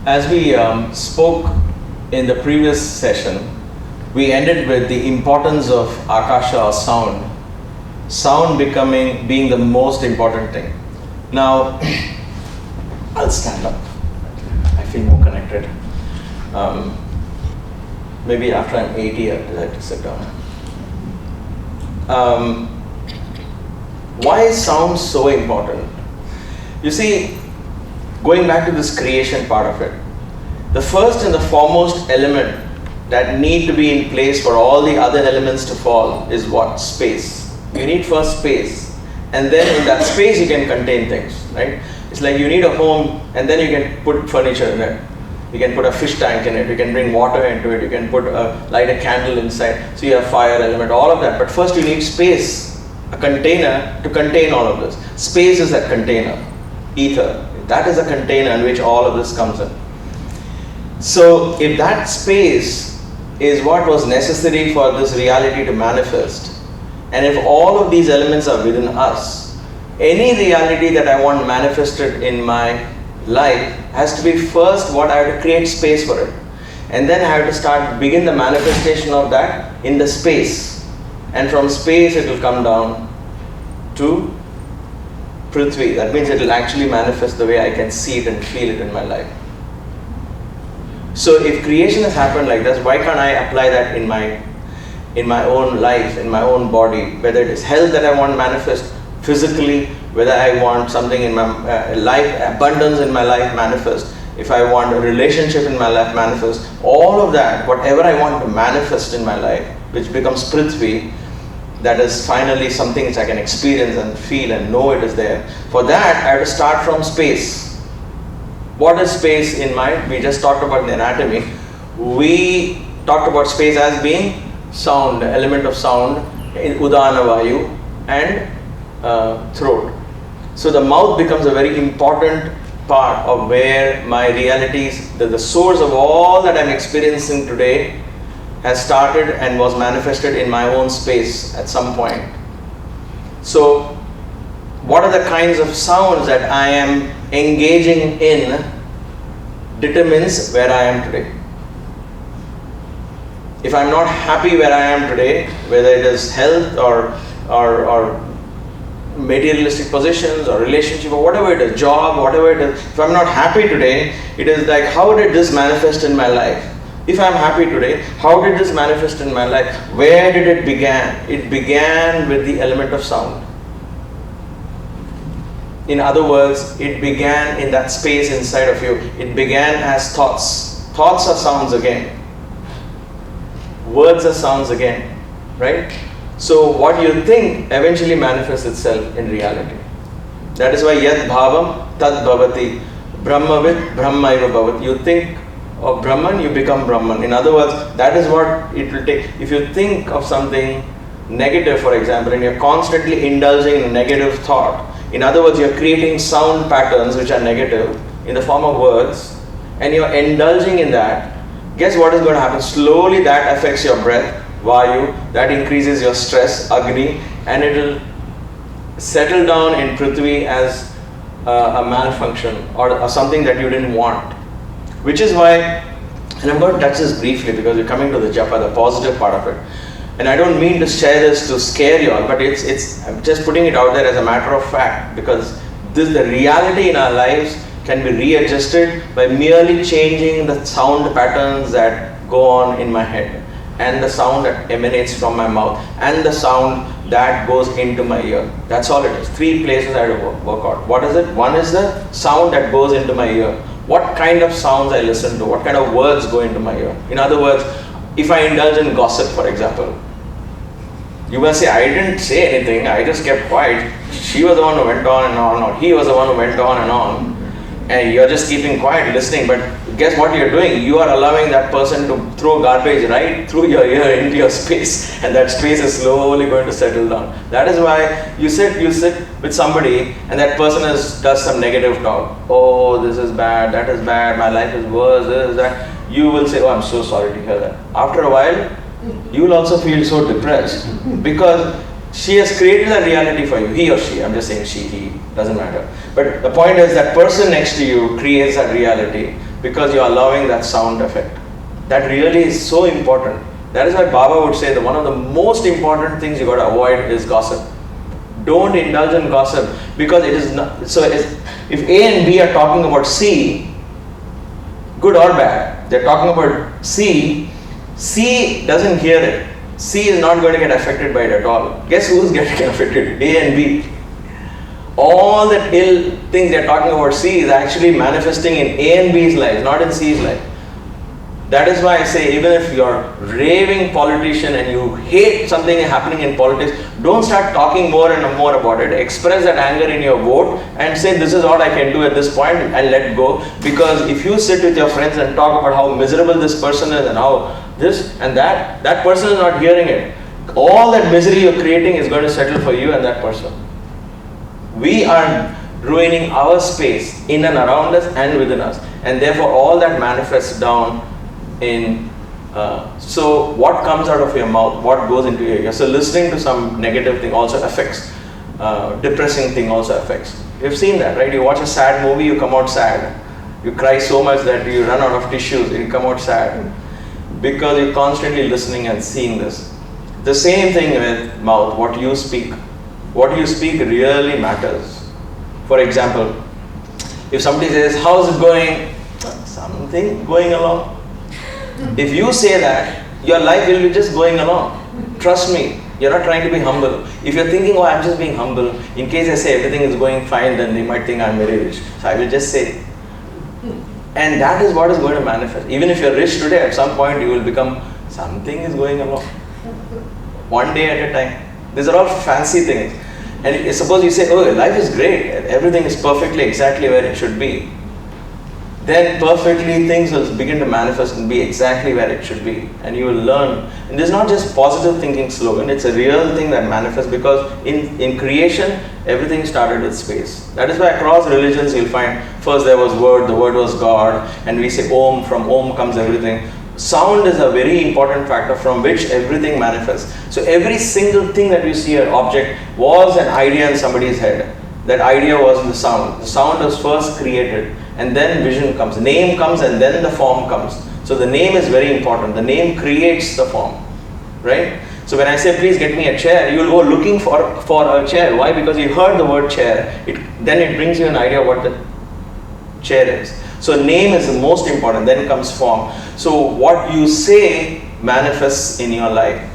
As we spoke in the previous session, we ended with the importance of Akasha or sound. Sound being the most important thing. Now, I'll stand up. I feel more connected. Maybe after I'm 80, I'd like to sit down. Why is sound so important? You see, going back to this creation part of it, the first and the foremost element that need to be in place for all the other elements to fall is what? Space. You need first space, and then in that space you can contain things, right? It's like you need a home, and then you can put furniture in it. You can put a fish tank in it, you can bring water into it, you can light a candle inside, so you have fire element, all of that. But first you need space, a container to contain all of this. Space is that container, ether. That is a container in which all of this comes in. So if that space is what was necessary for this reality to manifest, and if all of these elements are within us, any reality that I want manifested in my life has to be first what I have to create space for it. And then I have to begin the manifestation of that in the space. And from space it will come down to Prithvi. That means it will actually manifest the way I can see it and feel it in my life. So if creation has happened like this, why can't I apply that in my own life, in my own body? Whether it is health that I want to manifest physically, whether I want something in my life, abundance in my life manifest, if I want a relationship in my life manifest, all of that, whatever I want to manifest in my life, which becomes Prithvi, that is finally something which I can experience and feel and know it is there. For that, I have to start from space. What is space in mind? We just talked about the anatomy. We talked about space as being sound, the element of sound, in Udana Vayu and throat. So the mouth becomes a very important part of where my realities, the source of all that I'm experiencing today has started and was manifested in my own space at some point. So what are the kinds of sounds that I am engaging in determines where I am today. If I'm not happy where I am today, whether it is health or materialistic positions or relationship or whatever it is, job, whatever it is, if I'm not happy today, it is like, how did this manifest in my life? If I'm happy today, how did this manifest in my life? Where did it begin? It began with the element of sound. In other words, it began in that space inside of you. It began as thoughts. Thoughts are sounds again. Words are sounds again, right? So what you think eventually manifests itself in reality. That is why yad bhavam tad bhavati. Brahmavid brahmaiva bhavat. You think of Brahman, you become Brahman. In other words, that is what it will take. If you think of something negative, for example, and you're constantly indulging in a negative thought, in other words, you're creating sound patterns which are negative in the form of words, and you're indulging in that. Guess what is going to happen? Slowly that affects your breath, Vayu, that increases your stress, Agni, and it will settle down in Prithvi as a malfunction or something that you didn't want. Which is why, and I'm going to touch this briefly because we're coming to the Japa, the positive part of it. And I don't mean to share this to scare you all, but I'm just putting it out there as a matter of fact, because the reality in our lives can be readjusted by merely changing the sound patterns that go on in my head, and the sound that emanates from my mouth, and the sound that goes into my ear. That's all it is. 3 places I have to work out. What is it? One is the sound that goes into my ear. What kind of sounds I listen to, what kind of words go into my ear. In other words, if I indulge in gossip, for example, you will say, I didn't say anything, I just kept quiet. She was the one who went on and on, or he was the one who went on, and you're just keeping quiet, listening. But guess what you're doing? You are allowing that person to throw garbage right through your ear into your space, and that space is slowly going to settle down. That is why you sit with somebody, and that person does some negative talk. Oh, this is bad, that is bad, my life is worse, this is that. You will say, oh, I'm so sorry to hear that. After a while, you will also feel so depressed because she has created a reality for you. He or she, I'm just saying she, he, doesn't matter. But the point is that person next to you creates that reality. because you are allowing that sound effect. That really is so important. That is why Baba would say that one of the most important things you got to avoid is gossip. Don't indulge in gossip, because it is not. So if A and B are talking about C, good or bad, they're talking about C. C doesn't hear it. C is not going to get affected by it at all. Guess who's getting affected? A and B. All that ill things they're talking about C is actually manifesting in A and B's lives, not in C's life. That is why I say, even if you're a raving politician and you hate something happening in politics, don't start talking more and more about it. Express that anger in your vote and say, this is what I can do at this point, and let go. Because if you sit with your friends and talk about how miserable this person is and how this and that person is not hearing it. All that misery you're creating is going to settle for you and that person. We are ruining our space in and around us and within us, and therefore all that manifests down in so what comes out of your mouth, what goes into your ear. So listening to some negative thing also affects, depressing thing also affects. You've seen that, right? You watch a sad movie, you come out sad. You cry so much that you run out of tissues and you come out sad, because you're constantly listening and seeing this. The same thing with mouth. What you speak really matters. For example, if somebody says, how's it going? Something going along. If you say that, your life will be just going along. Trust me, you're not trying to be humble. If you're thinking, oh, I'm just being humble, in case I say everything is going fine, then they might think I'm very rich. So I will just say. And that is what is going to manifest. Even if you're rich today, at some point you will become, something is going along. One day at a time. These are all fancy things. And suppose you say, oh, life is great, everything is perfectly exactly where it should be. Then perfectly things will begin to manifest and be exactly where it should be. And you will learn. And this is not just positive thinking slogan, it's a real thing that manifests, because in creation, everything started with space. That is why across religions you'll find, first there was word, the word was God, and we say Om, from Om comes everything. Sound is a very important factor from which everything manifests. So every single thing that you see, an object, was an idea in somebody's head. That idea was the sound. The sound was first created, and then vision comes. Name comes, and then the form comes. So the name is very important. The name creates the form, right? So when I say, please get me a chair, you will go looking for a chair. Why? Because you heard the word chair. Then it brings you an idea what the chair is. So name is the most important. Then comes form. So what you say manifests in your life.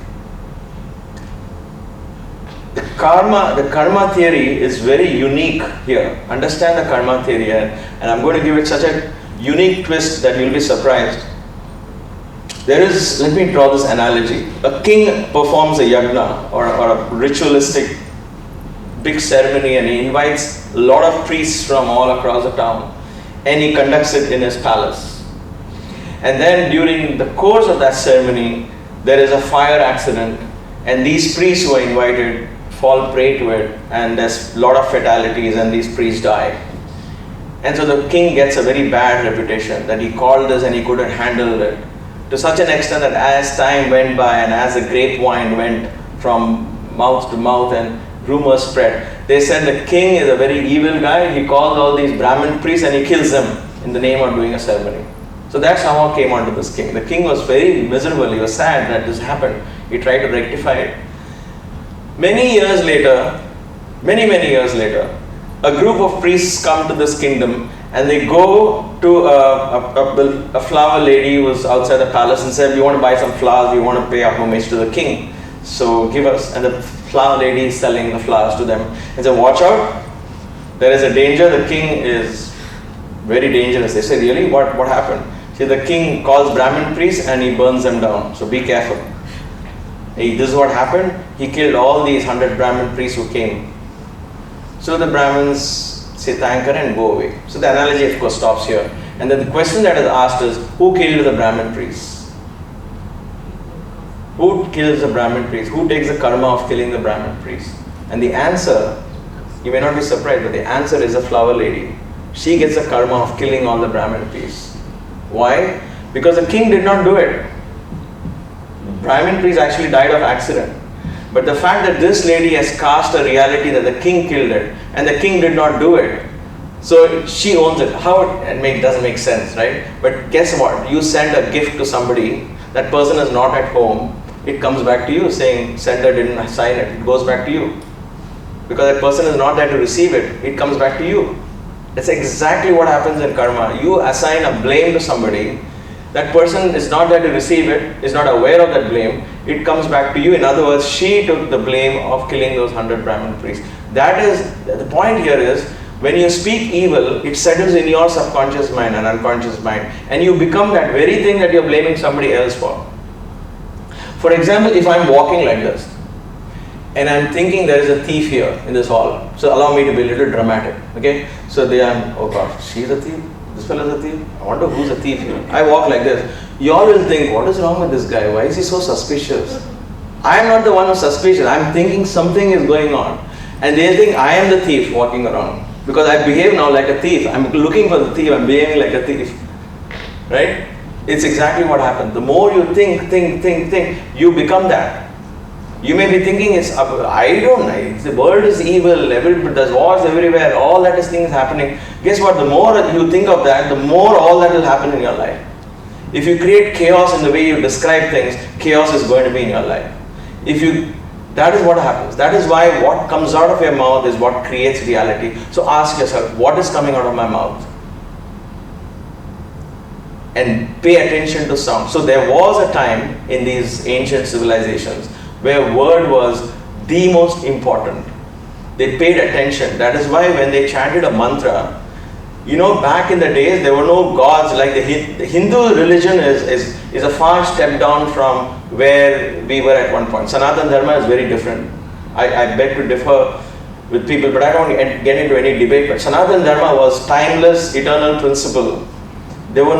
The karma theory is very unique here. Understand the karma theory, and I'm going to give it such a unique twist that you'll be surprised. Let me draw this analogy. A king performs a yajna or a ritualistic big ceremony, and he invites a lot of priests from all across the town, and he conducts it in his palace. And then during the course of that ceremony, there is a fire accident, and these priests who are invited fall prey to it, and there's a lot of fatalities, and these priests die. And so the king gets a very bad reputation that he called this and he couldn't handle it, to such an extent that as time went by and as the grapevine went from mouth to mouth and rumors spread, they said the king is a very evil guy. He calls all these Brahmin priests and he kills them in the name of doing a ceremony. So that somehow came onto this king. The king was very miserable. He was sad that this happened. He tried to rectify it. Many years later, a group of priests come to this kingdom, and they go to a flower lady who was outside the palace and said, we want to buy some flowers, we want to pay our homage to the king. So give us. And the flower lady is selling the flowers to them. And said, watch out, there is a danger, the king is very dangerous. They say, really? What happened? See, the king calls Brahmin priests and he burns them down. So be careful. This is what happened. He killed all these 100 Brahmin priests who came. So the Brahmins say thank her and go away. So the analogy of course stops here. And then the question that is asked is, who killed the Brahmin priests? Who kills the Brahmin priests? Who takes the karma of killing the Brahmin priests? And the answer, you may not be surprised, but the answer is a flower lady. She gets the karma of killing all the Brahmin priests. Why? Because the king did not do it. Brahmin priest actually died of accident. But the fact that this lady has cast a reality that the king killed it and the king did not do it, So she owns it. How it doesn't make sense, right? But guess what? You send a gift to somebody, that person is not at home, it comes back to you saying sender didn't sign it, it goes back to you. Because that person is not there to receive it, it comes back to you. That's exactly what happens in karma. You assign a blame to somebody, that person is not there to receive it, is not aware of that blame, it comes back to you. In other words, she took the blame of killing those 100 Brahmin priests. That is, the point here is, when you speak evil, it settles in your subconscious mind and unconscious mind, and you become that very thing that you're blaming somebody else for. For example, if I'm walking like this, and I'm thinking there is a thief here in this hall, so allow me to be a little dramatic, okay? So they are, oh gosh, she's a thief, this fellow is a thief, I wonder who's a thief here. I walk like this, you all will think, what is wrong with this guy, why is he so suspicious? I am not the one who's suspicious, I'm thinking something is going on, and they think I am the thief walking around, because I behave now like a thief, I'm looking for the thief, I'm behaving like a thief, right? It's exactly what happens. The more you think, you become that. You may be thinking, I don't know, the world is evil, there's wars everywhere, all that is things happening. Guess what, the more you think of that, the more all that will happen in your life. If you create chaos in the way you describe things, chaos is going to be in your life. That is what happens. That is why what comes out of your mouth is what creates reality. So ask yourself, what is coming out of my mouth? And pay attention to sound. So there was a time in these ancient civilizations where word was the most important. They paid attention. That is why when they chanted a mantra, back in the days there were no gods. Like the Hindu religion is a far step down from where we were at one point. Sanatana Dharma is very different. I beg to differ with people, but I don't get into any debate. But Sanatana Dharma was timeless, eternal principle. There was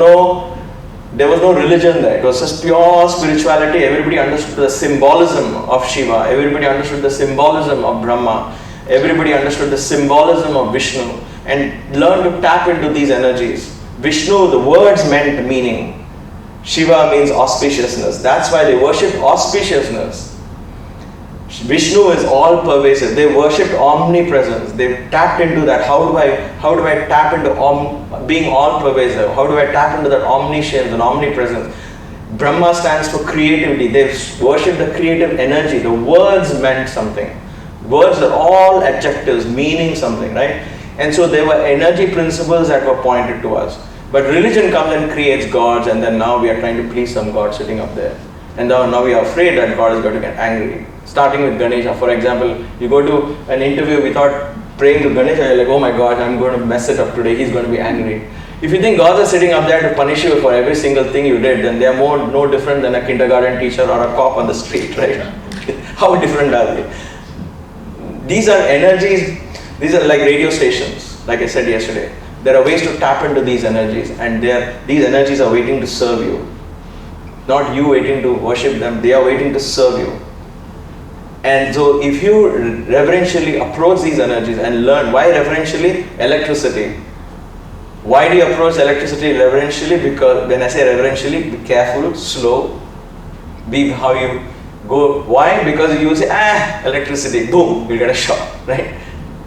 no religion there. It was just pure spirituality. Everybody understood the symbolism of Shiva. Everybody understood the symbolism of Brahma. Everybody understood the symbolism of Vishnu and learned to tap into these energies. Vishnu, the words meant meaning. Shiva means auspiciousness. That's why they worship auspiciousness. Vishnu is all pervasive. They worshipped omnipresence. They tapped into that. How do I tap into being all pervasive? How do I tap into that omniscience and omnipresence? Brahma stands for creativity. They worship the creative energy. The words meant something. Words are all adjectives meaning something, right? And so there were energy principles that were pointed to us. But religion comes and creates gods, and then now we are trying to please some god sitting up there. And now we are afraid that God is going to get angry. Starting with Ganesha, for example, you go to an interview without praying to Ganesha, you're like, oh my God, I'm going to mess it up today, he's going to be angry. If you think gods are sitting up there to punish you for every single thing you did, then they are no different than a kindergarten teacher or a cop on the street, right? How different are they? These are energies, these are like radio stations, like I said yesterday. There are ways to tap into these energies, and these energies are waiting to serve you. Not you waiting to worship them, they are waiting to serve you. And so if you reverentially approach these energies and learn, why reverentially? Electricity. Why do you approach electricity reverentially? Because when I say reverentially, be careful, slow, be how you go. Why? Because you say, electricity, boom, you'll get a shock, right?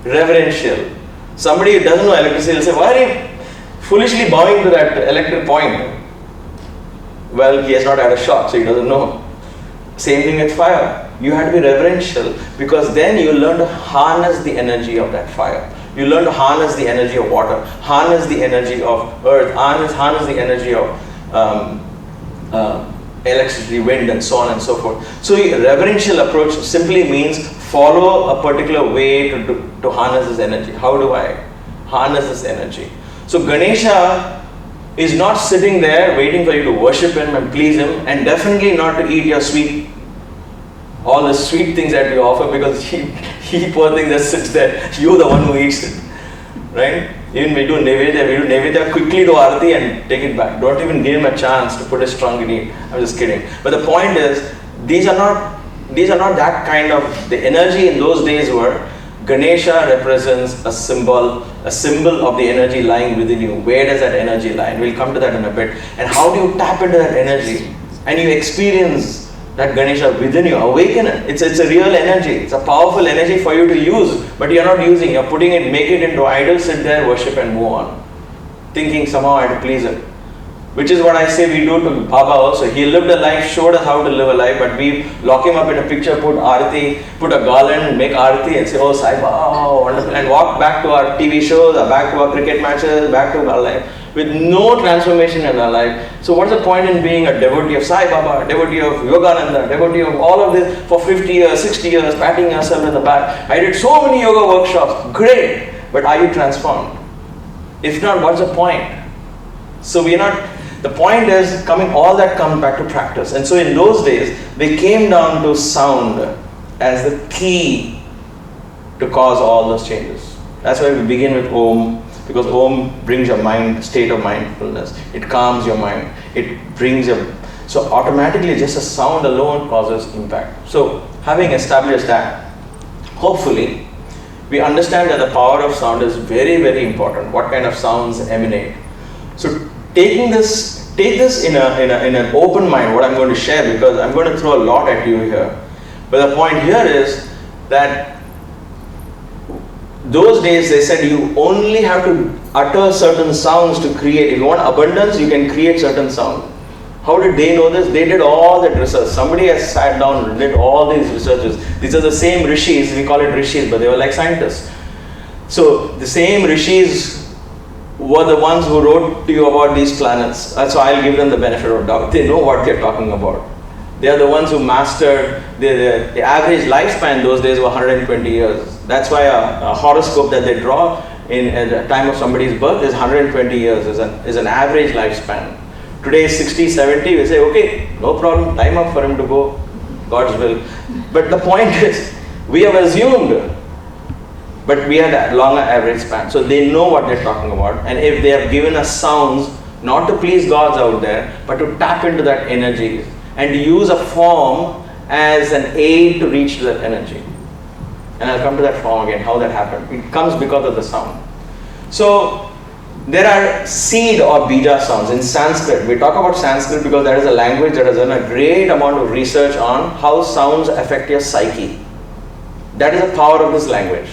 Reverential. Somebody who doesn't know electricity will say, why are you foolishly bowing to that electric point? Well, he has not had a shock, so he doesn't know. Same thing with fire. You have to be reverential, because then you learn to harness the energy of that fire. You learn to harness the energy of water, harness the energy of earth, harness the energy of electricity, wind, and so on and so forth. So a reverential approach simply means follow a particular way to harness this energy. How do I harness this energy? So Ganesha is not sitting there waiting for you to worship him and please him, and definitely not to eat your all the sweet things that you offer, because he poor thing just sits there, you're the one who eats it, right? Even we do Nevedya quickly to Arati and take it back. Don't even give him a chance to put a strong in it. I'm just kidding. But the point is, these are not that kind of, the energy in those days were, Ganesha represents a symbol of the energy lying within you. Where does that energy lie? And we'll come to that in a bit. And how do you tap into that energy? And you experience that Ganesha within you. Awaken it. It's a real energy. It's a powerful energy for you to use, but you're not using. You're putting it, make it into idol, sit there, worship and move on. Thinking somehow I have to please it. Which is what I say we do to Baba also. He lived a life, showed us how to live a life, but we lock him up in a picture, put Aarti, put a garland, make Aarti and say, oh Sai Baba, wonderful, and walk back to our TV shows, back to our cricket matches, back to our life, with no transformation in our life. So what's the point in being a devotee of Sai Baba, devotee of Yogananda, devotee of all of this for 50 years, 60 years, patting yourself in the back? I did so many yoga workshops, great, but are you transformed? If not, what's the point? So we're not. The point is all that comes back to practice. And so in those days, they came down to sound as the key to cause all those changes. That's why we begin with Om, because Om brings your mind, state of mindfulness. It calms your mind. It brings so automatically just a sound alone causes impact. So having established that, hopefully, we understand that the power of sound is very, very important. What kind of sounds emanate. So take this in an open mind, what I'm going to share, because I'm going to throw a lot at you here. But the point here is that those days they said you only have to utter certain sounds to create. If you want abundance, you can create certain sound. How did they know this? They did all that research. Somebody has sat down and did all these researches. These are the same rishis, we call it rishis, but they were like scientists. So the same rishis were the ones who wrote to you about these planets. So I'll give them the benefit of doubt. They know what they're talking about. They are the ones who mastered the average lifespan those days were 120 years. That's why a horoscope that they draw at the time of somebody's birth is 120 years, is an average lifespan. Today is 60, 70, we say, okay, no problem, time up for him to go, God's will. But the point is, we have assumed, but we had a longer average span. So they know what they're talking about. And if they have given us sounds, not to please gods out there, but to tap into that energy and to use a form as an aid to reach to that energy. And I'll come to that form again, how that happened. It comes because of the sound. So there are seed or bija sounds in Sanskrit. We talk about Sanskrit because that is a language that has done a great amount of research on how sounds affect your psyche. That is the power of this language.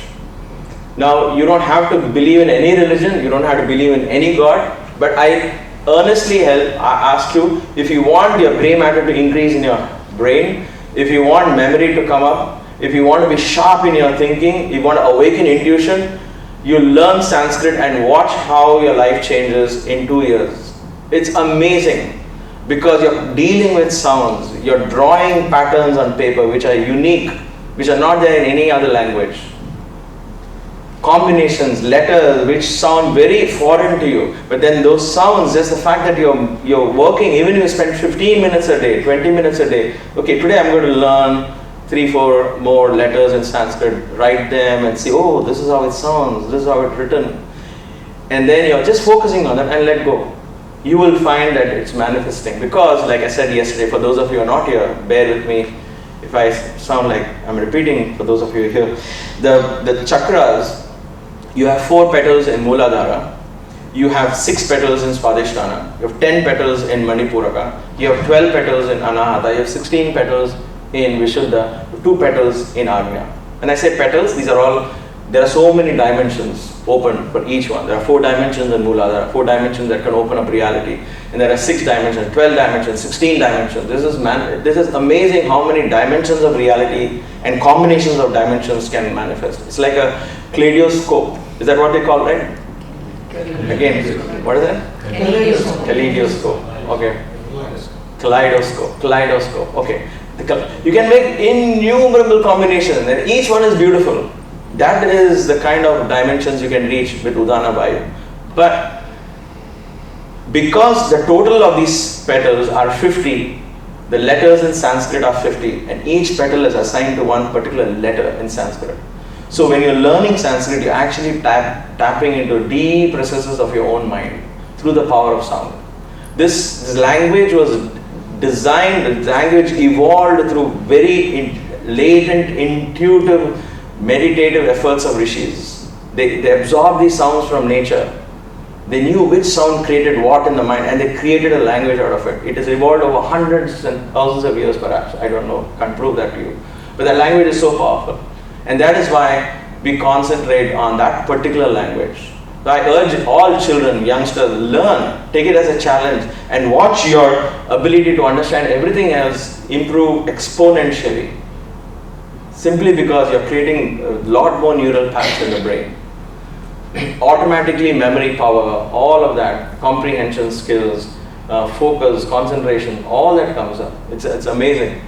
Now, you don't have to believe in any religion, you don't have to believe in any god, but I earnestly ask you, if you want your gray matter to increase in your brain, if you want memory to come up, if you want to be sharp in your thinking, you want to awaken intuition, you learn Sanskrit and watch how your life changes in 2 years. It's amazing because you're dealing with sounds, you're drawing patterns on paper which are unique, which are not there in any other language. Combinations, letters which sound very foreign to you, but then those sounds, just the fact that you're working, even if you spend 15 minutes a day, 20 minutes a day, okay, today I'm going to learn 3-4 more letters in Sanskrit, write them and see, oh, this is how it sounds, this is how it's written. And then you're just focusing on that and let go. You will find that it's manifesting, because like I said yesterday, for those of you who are not here, bear with me if I sound like I'm repeating for those of you here. The chakras, you have 4 petals in Mooladhara, you have 6 petals in Swadhisthana, you have 10 petals in Manipuraka, you have 12 petals in Anahata, you have 16 petals in Vishuddha, 2 petals in Agnya. When I say petals, these are all, there are so many dimensions open for each one. There are 4 dimensions in Mooladhara, 4 dimensions that can open up reality. And there are 6 dimensions, 12 dimensions, 16 dimensions. This is amazing how many dimensions of reality and combinations of dimensions can manifest. It's like a kaleidoscope. Is that what they call, right? Again, what is that? Kaleidoscope. Okay. Kaleidoscope. Okay. You can make innumerable combinations and each one is beautiful. That is the kind of dimensions you can reach with Udana Vayu. But because the total of these petals are 50, the letters in Sanskrit are 50, and each petal is assigned to one particular letter in Sanskrit. So when you're learning Sanskrit, you're actually tapping into deep recesses of your own mind through the power of sound. This language was designed, the language evolved through very latent, intuitive, meditative efforts of rishis. They absorb these sounds from nature They knew which sound created what in the mind, and they created a language out of it. It has evolved over hundreds and thousands of years perhaps. I don't know, can't prove that to you. But that language is so powerful. And that is why we concentrate on that particular language. So I urge all children, youngsters, learn, take it as a challenge, and watch your ability to understand everything else improve exponentially. Simply because you're creating a lot more neural paths in the brain. Automatically memory power, all of that, comprehension skills, focus, concentration, all that comes up. It's amazing.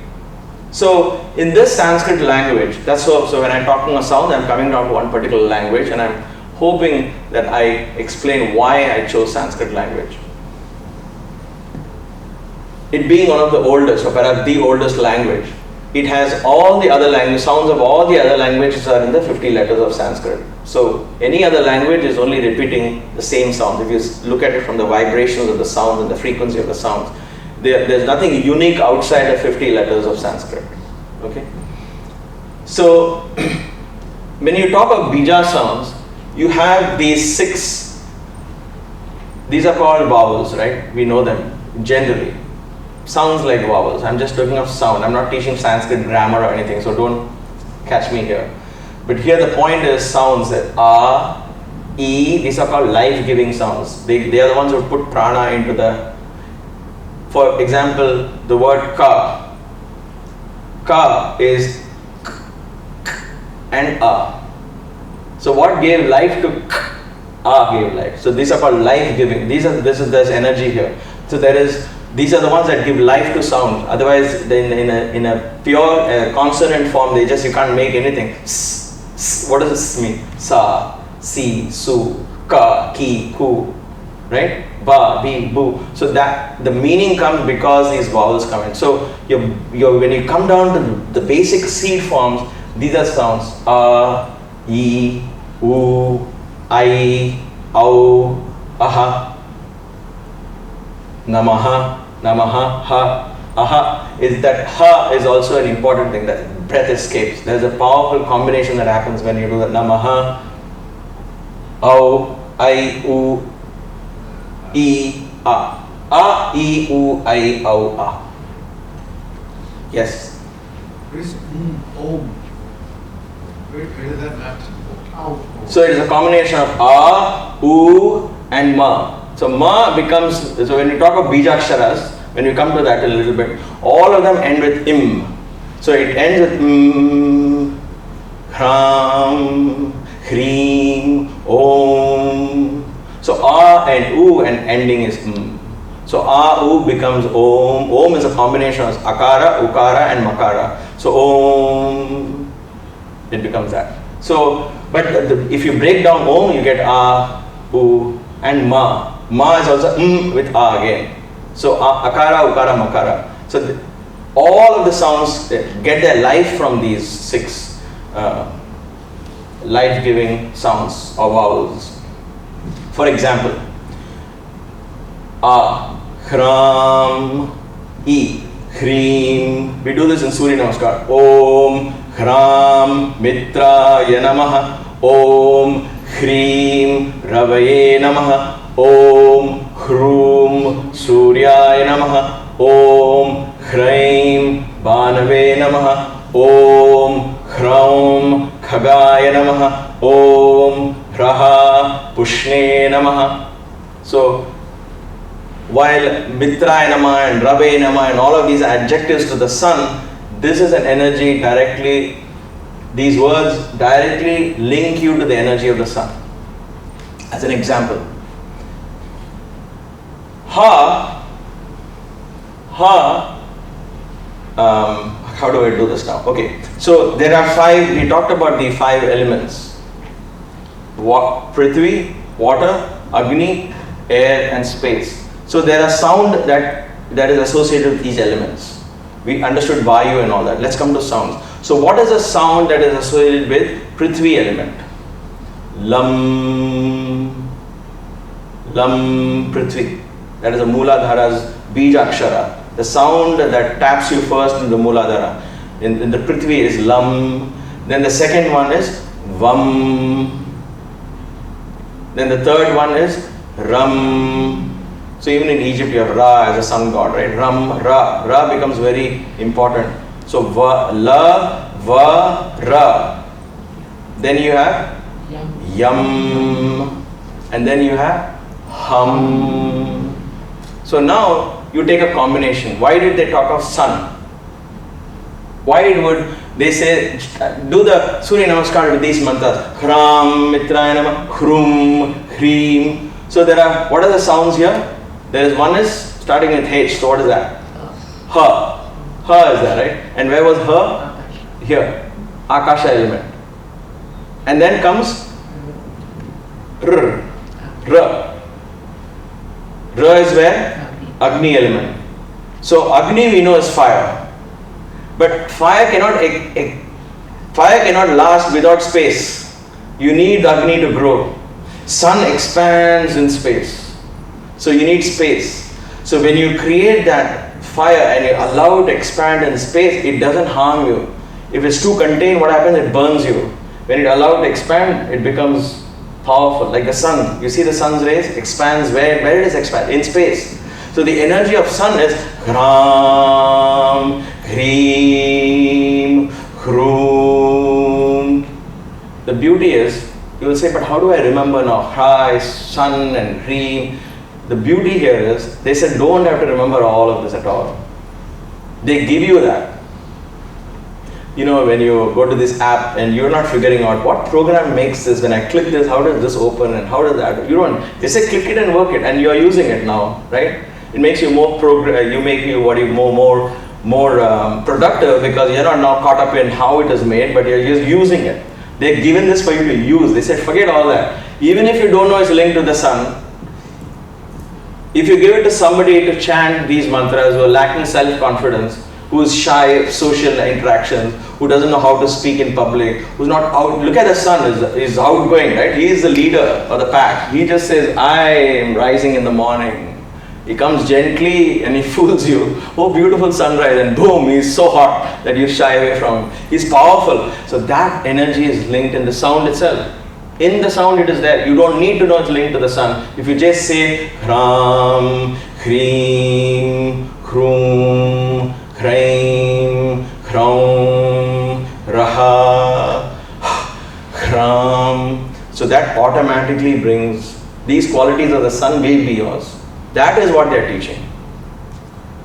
So in this Sanskrit language, so when I'm talking a sound, I'm coming down to one particular language, and I'm hoping that I explain why I chose Sanskrit language. It being one of the oldest, or perhaps the oldest language, it has all the other language, sounds of all the other languages are in the 50 letters of Sanskrit. So any other language is only repeating the same sound. If you look at it from the vibrations of the sounds and the frequency of the sounds, there's nothing unique outside the 50 letters of Sanskrit. Okay? So when you talk of bija sounds, you have these 6, these are called vowels, right? We know them generally. Sounds like vowels. I'm just talking of sound. I'm not teaching Sanskrit grammar or anything, so don't catch me here. But here the point is sounds that a, e, these are called life-giving sounds. They are the ones who put prana into the, for example, the word ka. Ka is k, k and a. So what gave life to k? A gave life. So these are called life-giving. There's energy here. So these are the ones that give life to sound. Otherwise, in a pure consonant form, you can't make anything. What does this mean? Sa, si, su, ka, ki, ku, right? Ba, bi, bu. So that the meaning comes because these vowels come in. So when you come down to the basic seed forms, these are sounds: a, e, u, I, au, aha, namaha. Namaha, ha, aha, is that ha is also an important thing, that breath escapes. There's a powerful combination that happens when you do that. Namaha, au, I, u, I, a. A, I, u, I, au, a. Yes? What is om? Where does that match? So it is a combination of a, u, and ma. So ma becomes, so when you talk of bijaksharas, when you come to that a little bit, all of them end with im. So it ends with hram, hreem, om. So a and u and ending is m. So a, u becomes om. Om is a combination of akara, ukara and makara. So om, it becomes that. So, but if you break down om, you get a, u and ma. Ma is also with a again. So akara, ukara, makara. So all of the sounds get their life from these 6 life-giving sounds or vowels. For example, a, hram, I, hreem. We do this in Surya Namaskar. Om, hram, mitraya namaha. Om, hreem, ravaye namaha. Om, hroom, suryaya namaha. Om, hraim, banave namaha. Om, hraum, khagaya namaha. Om, hraha, pushne namaha. So, while mitraya namaha and rave namaha and all of these adjectives to the sun, this is an energy directly, these words directly link you to the energy of the sun. As an example, ha, how do I do this now? Okay, so there are 5, we talked about the 5 elements. Prithvi, water, Agni, air and space. So there are sound that is associated with these elements. We understood Vayu and all that. Let's come to sounds. So what is a sound that is associated with Prithvi element? Lam, Prithvi. That is a Mooladhara's Bija Akshara. The sound that taps you first in the Mooladhara. In the Prithvi is Lam. Then the second one is Vam. Then the third one is Ram. So even in Egypt you have Ra as a sun god, right? Ram, Ra. Ra becomes very important. So Va, La, Va, Ra. Then you have Yam. And then you have Hum. So now you take a combination. Why did they talk of sun? Why would they say, do the Surya Namaskar with these mantras? Hram, Mitraya Nama, Hrum, Hreem. So there are, what are the sounds here? There is one is starting with H. So what is that? Ha. Ha is that, right? And where was Ha? Here. Akasha element. And then comes R. R. R is where? Agni element. So Agni we know is fire. But fire cannot last without space. You need Agni to grow. Sun expands in space. So you need space. So when you create that fire and you allow it to expand in space, it doesn't harm you. If it's too contained, what happens? It burns you. When it allows it to expand, it becomes powerful. Like the sun. You see the sun's rays expands where it is expand? In space. So the energy of sun is Hram, Hreem, Hroom. The beauty is, you will say, but how do I remember now? Hra is sun and Hreem. The beauty here is, they said don't have to remember all of this at all. They give you that. You know, when you go to this app and you're not figuring out what program makes this, when I click this, how does this open and how does that, you don't, they say click it and work it and you're using it now, right? It makes you more more productive because you're not now caught up in how it is made, but you're just using it. They've given this for you to use. They said forget all that. Even if you don't know it's linked to the sun, if you give it to somebody to chant these mantras who are lacking self-confidence, who is shy of social interactions, who doesn't know how to speak in public, who's not out, look at the sun, is outgoing, right? He is the leader of the pack. He just says, I am rising in the morning. He comes gently and he fools you. Oh, beautiful sunrise, and boom, he's so hot that you shy away from him. He's powerful. So that energy is linked in the sound itself. In the sound it is there. You don't need to know it's linked to the sun. If you just say Hram, Hreem, Hroom, Hreim, Hraum, Raha, Hram. So that automatically brings these qualities of the sun will be yours. That is what they are teaching.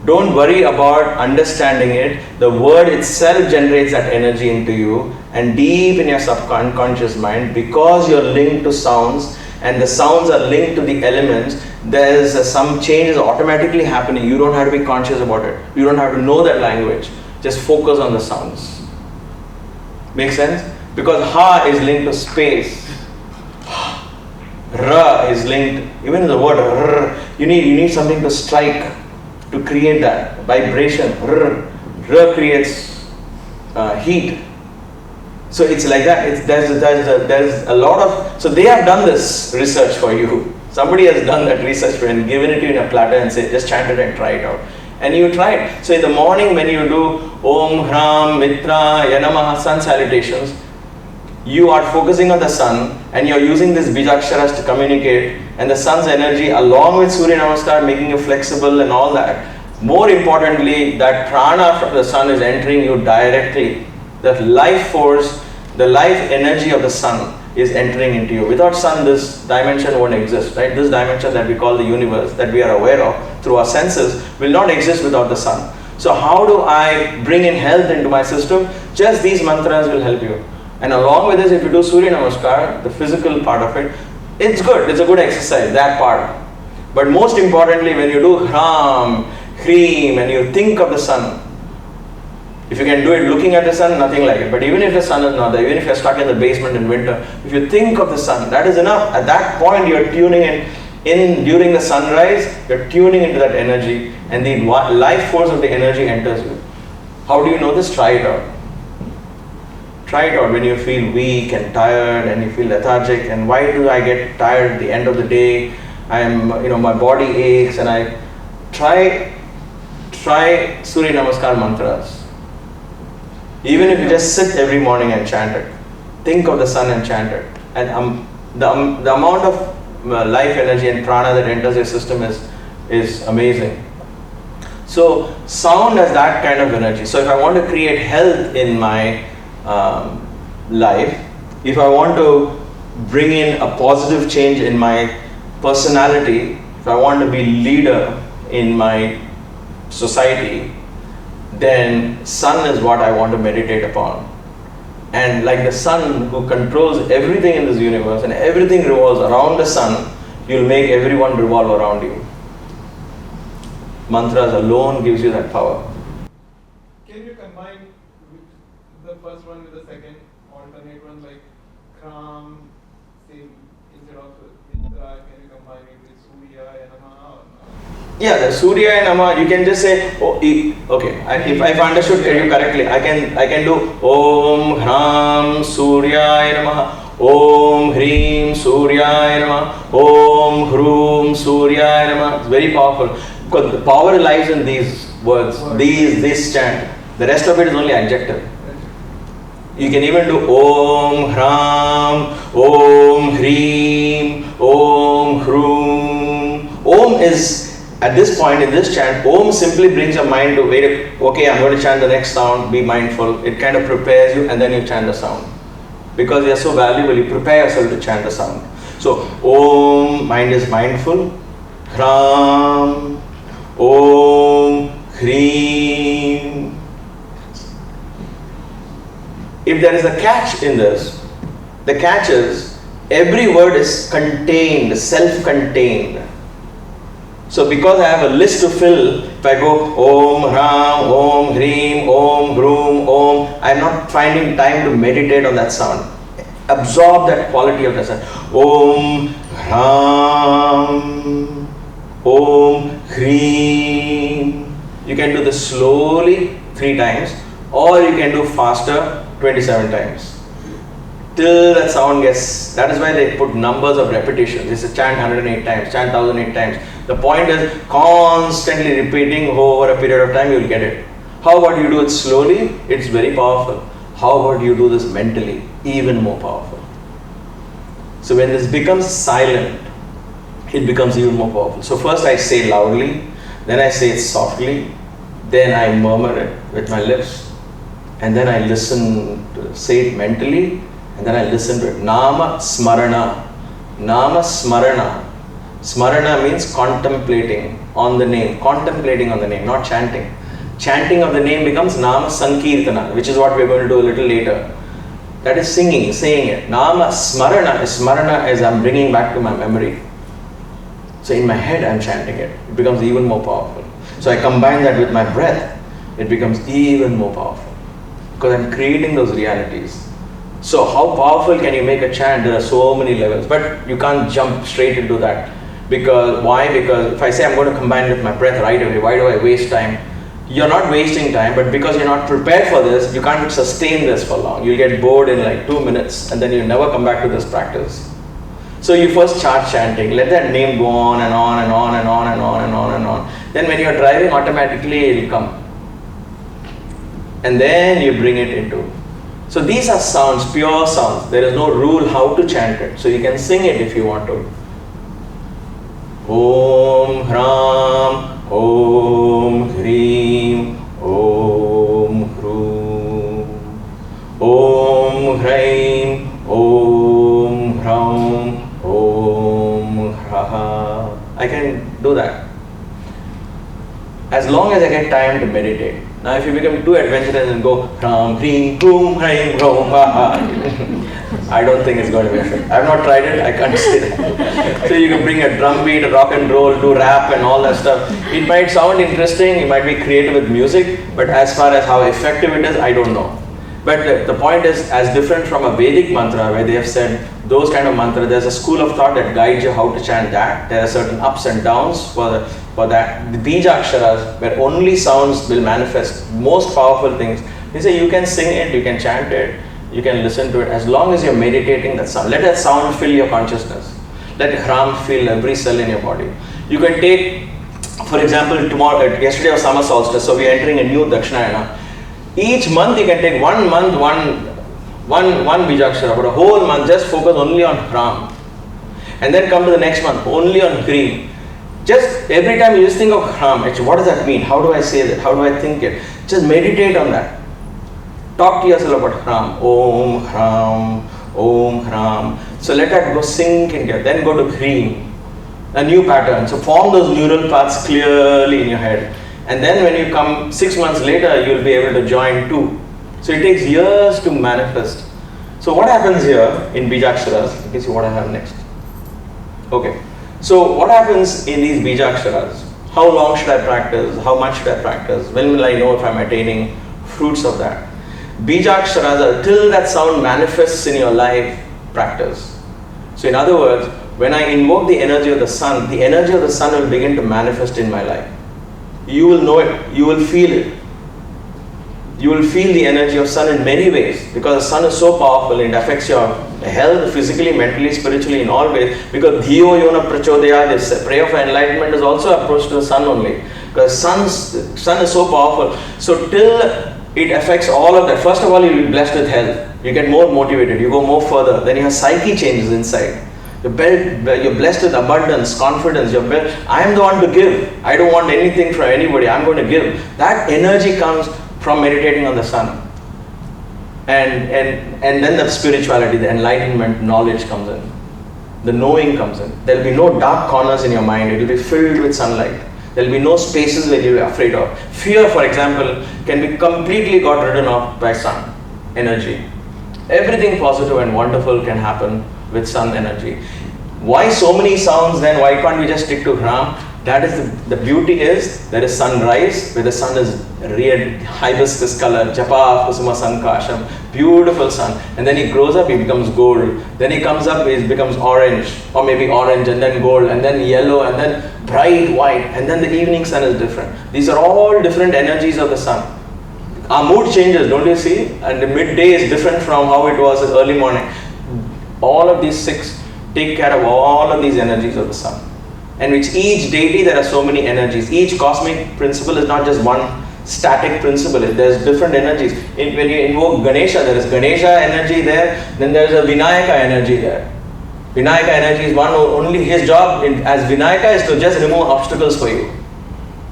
Don't worry about understanding it. The word itself generates that energy into you, and deep in your subconscious mind, because you're linked to sounds and the sounds are linked to the elements, there's some changes automatically happening. You don't have to be conscious about it. You don't have to know that language. Just focus on the sounds. Make sense? Because Ha is linked to space. Ra is linked, even the word R, you need something to strike, to create that vibration. R creates heat. So it's like that. There's a lot of, so they have done this research for you. Somebody has done that research for you and given it to you in a platter and said, just chant it and try it out. And you try it. So in the morning when you do Om, Hram, Mitra, Yanamaha, sun salutations, you are focusing on the sun and you're using these bijaksharas to communicate, and the sun's energy along with Surya Namaskar making you flexible and all that. More importantly, that prana from the sun is entering you directly. The life force, the life energy of the sun is entering into you. Without sun, this dimension won't exist, right? This dimension that we call the universe, that we are aware of through our senses, will not exist without the sun. So how do I bring in health into my system? Just these mantras will help you. And along with this, if you do Surya Namaskar, the physical part of it, it's good. It's a good exercise, that part. But most importantly, when you do Hram, Hreem, and you think of the sun, if you can do it looking at the sun, nothing like it. But even if the sun is not there, even if you're stuck in the basement in winter, if you think of the sun, that is enough. At that point, you're tuning in during the sunrise, you're tuning into that energy, and the life force of the energy enters you. How do you know this? Try it out. Try it out when you feel weak and tired and you feel lethargic. And why do I get tired at the end of the day? My body aches, and I try Surya Namaskar mantras. Even if you just sit every morning and chant it, think of the sun and chant it, and the amount of life energy and prana that enters your system is amazing. So sound has that kind of energy. So if I want to create health in my life, if I want to bring in a positive change in my personality, if I want to be leader in my society, then sun is what I want to meditate upon. And like the sun who controls everything in this universe and everything revolves around the sun, you'll make everyone revolve around you. Mantras alone gives you that power. Can you combine the first one with the second alternate one, like Kram, same instead of Mitra, can you combine it with Surya and Nama? Yeah, the Surya and Nama, you can just say, okay, if I've understood you correctly, I can do Om Hram Surya Namaha, Om Hrim Surya Namaha, Om Hrum Surya Namaha. It's very powerful. Because the power lies in these words, this chant. The rest of it is only adjective. You can even do Om Hram, Om Hrim, Om Hrum. Om is, at this point in this chant, Om simply brings your mind to wait, okay, I'm going to chant the next sound, be mindful. It kind of prepares you and then you chant the sound. Because they are so valuable, you prepare yourself to chant the sound. So Om, mind is mindful. Hram, Om, Hrim. If there is a catch in this, the catch is every word is contained, self-contained. So because I have a list to fill, if I go Om, Ram, Om, Hrim, Om, Hrum, Om, I'm not finding time to meditate on that sound. Absorb that quality of the sound. Om, Ram, Om, Hrim. You can do this slowly 3 times or you can do faster 27 times. Till that sound gets, that is why they put numbers of repetition. This is chant 108 times, chant 1008 times. The point is constantly repeating over a period of time you will get it. How about you do it slowly? It's very powerful. How about you do this mentally? Even more powerful. So when this becomes silent, it becomes even more powerful. So first I say loudly, then I say it softly, then I murmur it with my lips, and then I listen to say it mentally, and then I listen to it. Nama Smarana. Nama Smarana. Smarana means contemplating on the name, not chanting. Chanting of the name becomes Nama Sankirtana, which is what we're going to do a little later. That is singing, saying it. Nama Smarana is I'm bringing back to my memory. So in my head I'm chanting it. It becomes even more powerful. So I combine that with my breath. It becomes even more powerful. Because I'm creating those realities. So how powerful can you make a chant? There are so many levels. But you can't jump straight into that. Because why? Because if I say I'm going to combine with my breath right away, why do I waste time? You're not wasting time, but because you're not prepared for this, you can't sustain this for long. You'll get bored in like 2 minutes and then you'll never come back to this practice. So you first start chanting, let that name go on and on and on and on and on and on and on. Then when you're driving, automatically it'll come. And then you bring it into. So these are sounds, pure sounds. There is no rule how to chant it. So you can sing it if you want to. Om Hram, Om Hrim, Om Hrum, Om Hraim, Om Hram, Om Hraha. I can do that. As long as I get time to meditate. Now if you become too adventurous and go Ram, Hrim, Hrum, Hraim, Hrom, I don't think it's going to be effective. I've not tried it, I can't say that. So you can bring a drum beat, a rock and roll, do rap and all that stuff. It might sound interesting, you might be creative with music, but as far as how effective it is, I don't know. But the point is, as different from a Vedic mantra where they have said those kind of mantra, there's a school of thought that guides you how to chant that. There are certain ups and downs for that. The Bija Aksharas, where only sounds will manifest most powerful things. They say you can sing it, you can chant it, you can listen to it as long as you're meditating that sound. Let that sound fill your consciousness. Let Hram fill every cell in your body. You can take, for example, yesterday was summer solstice, so we're entering a new Dakshinayana. Each month you can take one Bijakshara, but a whole month just focus only on Hram. And then come to the next month, only on Hrim. Just every time you just think of Hram, actually, what does that mean? How do I say that? How do I think it? Just meditate on that. Talk to yourself about Hram. Om Hram, Om Hram. So let that go sink in here. Then go to Hrim. A new pattern. So form those neural paths clearly in your head. And then when you come 6 months later, you'll be able to join 2. So it takes years to manifest. So what happens here in Bijaksharas? You can see what I have next. Okay. So what happens in these Bijaksharas? How long should I practice? How much should I practice? When will I know if I'm attaining fruits of that? Bijaksharas are till that sound manifests in your life, practice. So in other words, when I invoke the energy of the sun will begin to manifest in my life. You will know it, you will feel it. You will feel the energy of sun in many ways because the sun is so powerful, it affects your health physically, mentally, spiritually, in all ways. Because Dhiyo Yona Prachodaya, this prayer for enlightenment is also approached to the sun only. Because sun is so powerful. So till it affects all of that, first of all, you'll be blessed with health. You get more motivated, you go more further. Then your psyche changes inside. You're blessed with abundance, confidence. I am the one to give. I don't want anything from anybody. I'm going to give. That energy comes from meditating on the sun. And then the spirituality, the enlightenment, knowledge comes in. The knowing comes in. There will be no dark corners in your mind. It will be filled with sunlight. There will be no spaces where you're afraid of. Fear, for example, can be completely got ridden off by sun energy. Everything positive and wonderful can happen with sun energy. Why so many sounds then? Why can't we just stick to Ram? That is the beauty is there is sunrise where the sun is red hibiscus color, Japa, Kusuma, Sankasham, beautiful sun. And then he grows up, he becomes gold. Then he comes up, he becomes orange, or maybe orange and then gold and then yellow and then bright white. And then the evening sun is different. These are all different energies of the sun. Our mood changes, don't you see? And the midday is different from how it was early morning. All of these 6 take care of all of these energies of the sun. And with each deity there are so many energies. Each cosmic principle is not just one static principle. There's different energies. When you invoke Ganesha, there is Ganesha energy there. Then there is a Vinayaka energy there. Vinayaka energy is one, only his job as Vinayaka is to just remove obstacles for you.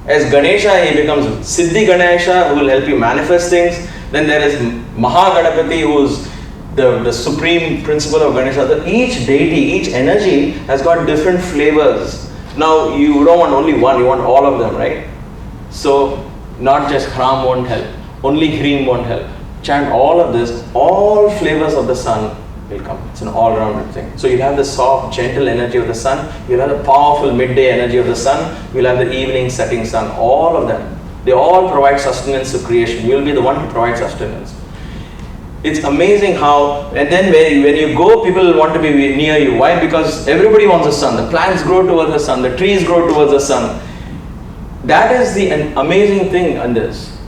As Ganesha, he becomes Siddhi Ganesha, who will help you manifest things. Then there is Mahagadapati, who is the supreme principle of Ganesha. Each deity, each energy has got different flavors. Now you don't want only one, you want all of them, right? So not just Hram won't help, only Hrim won't help. Chant all of this, all flavors of the sun will come. It's an all-rounded thing. So you'll have the soft, gentle energy of the sun, you'll have the powerful midday energy of the sun, you'll have the evening setting sun, all of them. They all provide sustenance to creation. You'll be the one to provide sustenance. It's amazing how, and then when you go, people want to be near you. Why? Because everybody wants the sun. The plants grow towards the sun. The trees grow towards the sun. That is the amazing thing on this.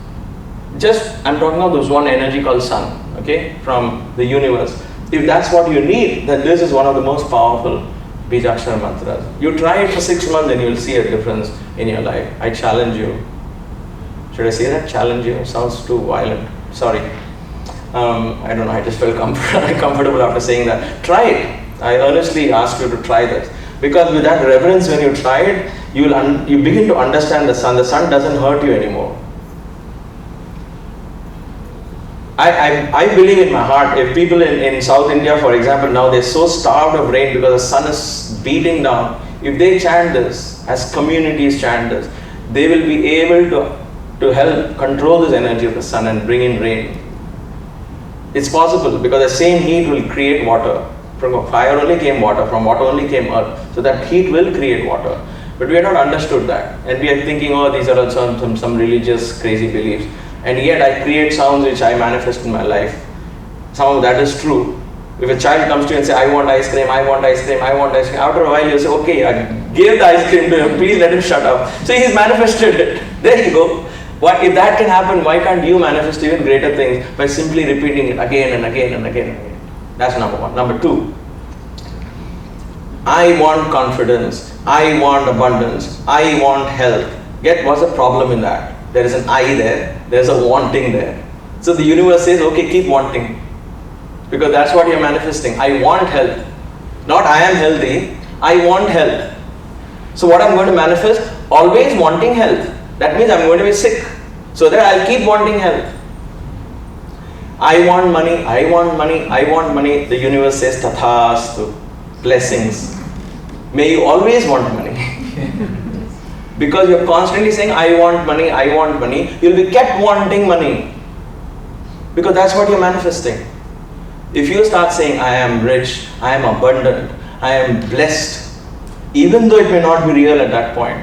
I'm talking about this one energy called sun, okay, from the universe. If that's what you need, then this is one of the most powerful Bijakshara mantras. You try it for 6 months and you'll see a difference in your life. I challenge you. Should I say that? Challenge you? It sounds too violent. Sorry. I don't know, I just felt comfortable after saying that. Try it. I earnestly ask you to try this. Because with that reverence, when you try it, you begin to understand the sun. The sun doesn't hurt you anymore. I believe in my heart, if people in South India, for example, now they're so starved of rain because the sun is beating down, if they chant this, as communities chant this, they will be able to help control this energy of the sun and bring in rain. It's possible because the same heat will create water. From fire only came water, from water only came earth. So that heat will create water. But we have not understood that. And we are thinking, oh, these are some religious crazy beliefs. And yet I create sounds which I manifest in my life. Some of that is true. If a child comes to you and says, I want ice cream, I want ice cream, I want ice cream. After a while you say, okay, I gave the ice cream to him, please let him shut up. So he's manifested it. There you go. If that can happen, why can't you manifest even greater things by simply repeating it again and again and again and again? That's number one. Number two, I want confidence, I want abundance, I want health. What's the problem in that? There is an I there, there's a wanting there. So the universe says, okay, keep wanting. Because that's what you're manifesting. I want health. Not I am healthy, I want health. So what I'm going to manifest? Always wanting health. That means I'm going to be sick. So that I'll keep wanting health. I want money, I want money, I want money. The universe says tathastu. Blessings. May you always want money. Because you're constantly saying, I want money, I want money. You'll be kept wanting money. Because that's what you're manifesting. If you start saying, I am rich, I am abundant, I am blessed, even though it may not be real at that point,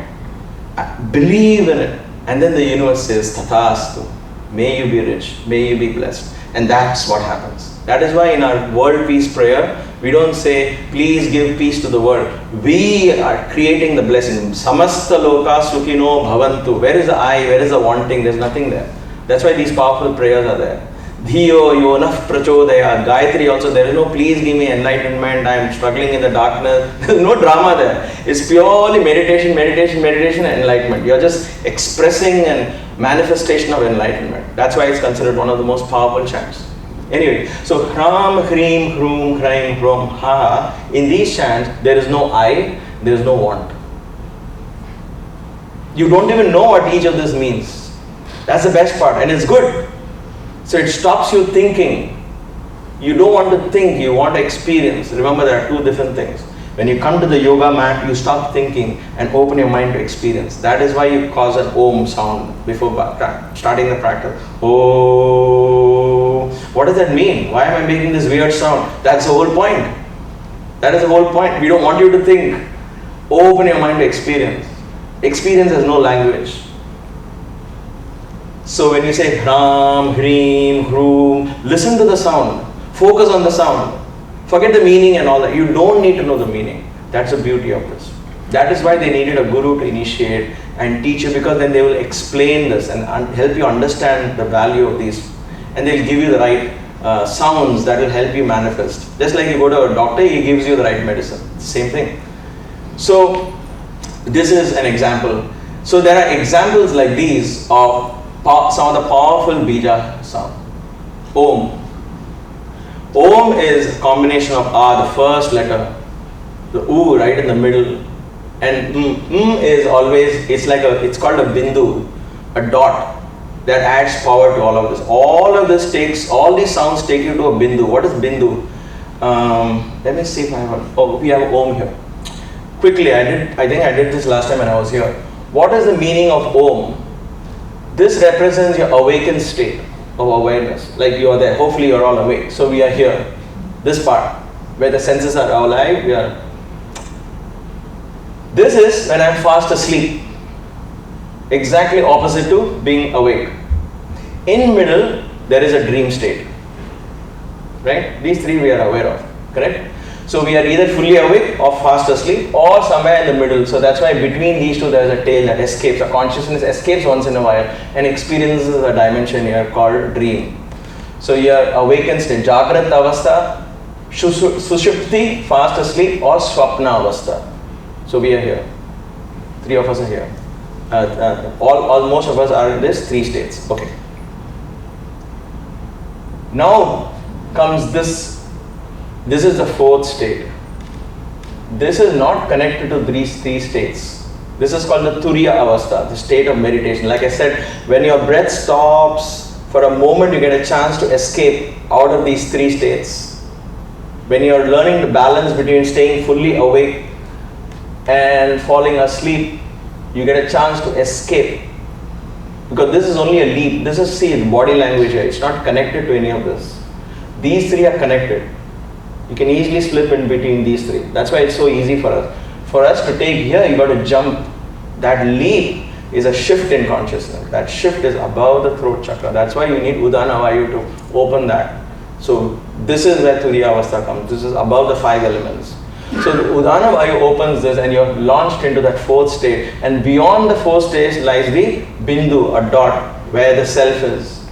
believe in it. And then the universe says, tathastu. May you be rich, may you be blessed. And that's what happens. That is why in our world peace prayer, we don't say, please give peace to the world. We are creating the blessing. Samasta loka sukhino bhavantu. Where is the I? Where is the wanting? There's nothing there. That's why these powerful prayers are there. Dhiyo yonah prachodaya. Gayatri also, there is no please give me enlightenment. I am struggling in the darkness. There's no drama there. It's purely meditation, meditation, meditation and enlightenment. You're just expressing and manifestation of enlightenment. That's why it's considered one of the most powerful chants. Anyway, so Hram, Hrim, Hrum, Hraim, Hrom, Ha. In these chants, there is no I, there is no want. You don't even know what each of this means. That's the best part, and it's good. So it stops you thinking. You don't want to think, you want to experience. Remember, there are two different things. When you come to the yoga mat, you stop thinking and open your mind to experience. That is why you cause an Om sound before starting the practice. Oh, what does that mean? Why am I making this weird sound? That's the whole point. That is the whole point. We don't want you to think. Open your mind to experience. Experience has no language. So when you say Hram, Hrim, Hroom, listen to the sound. Focus on the sound. Forget the meaning and all that. You don't need to know the meaning. That's the beauty of this. That is why they needed a guru to initiate and teach you, because then they will explain this and help you understand the value of these. And they'll give you the right sounds that will help you manifest. Just like you go to a doctor, he gives you the right medicine. Same thing. So this is an example. So there are examples like these of some of the powerful bija sound. Om. Om is a combination of the first letter, the U right in the middle, and is always, it's called a bindu, a dot that adds power to all of this. All these sounds take you to a bindu. What is bindu? Let me see if I have, we have Om here. Quickly, I think I did this last time when I was here. What is the meaning of Om? This represents your awakened state of awareness, like you are there. Hopefully you are all awake. So we are here, this part where the senses are alive. This is when I am fast asleep, exactly opposite to being awake. In middle there is a dream state, right? These three we are aware of, correct? So we are either fully awake or fast asleep or somewhere in the middle. So that's why between these two there is a tail that escapes. A consciousness escapes once in a while and experiences a dimension here called dream. So you are awakened state, Jagrat Avastha, Sushupti, fast asleep, or Swapna Avastha. So we are here. Three of us are here. Most of us are in these three states. Okay. Now comes this. This is the fourth state. This is not connected to these three states. This is called the Turiya Avastha, the state of meditation. Like I said, when your breath stops, for a moment you get a chance to escape out of these three states. When you are learning to balance between staying fully awake and falling asleep, you get a chance to escape. Because this is only a leap. This is, see, body language here. It's not connected to any of this. These three are connected. You can easily slip in between these three. That's why it's so easy for us. For us to take here, you got to jump. That leap is a shift in consciousness. That shift is above the throat chakra. That's why you need Udana Vayu to open that. So this is where Turiya Avastha comes. This is above the 5 elements. So the Udana Vayu opens this and you're launched into that fourth state. And beyond the fourth stage lies the Bindu, a dot, where the self is.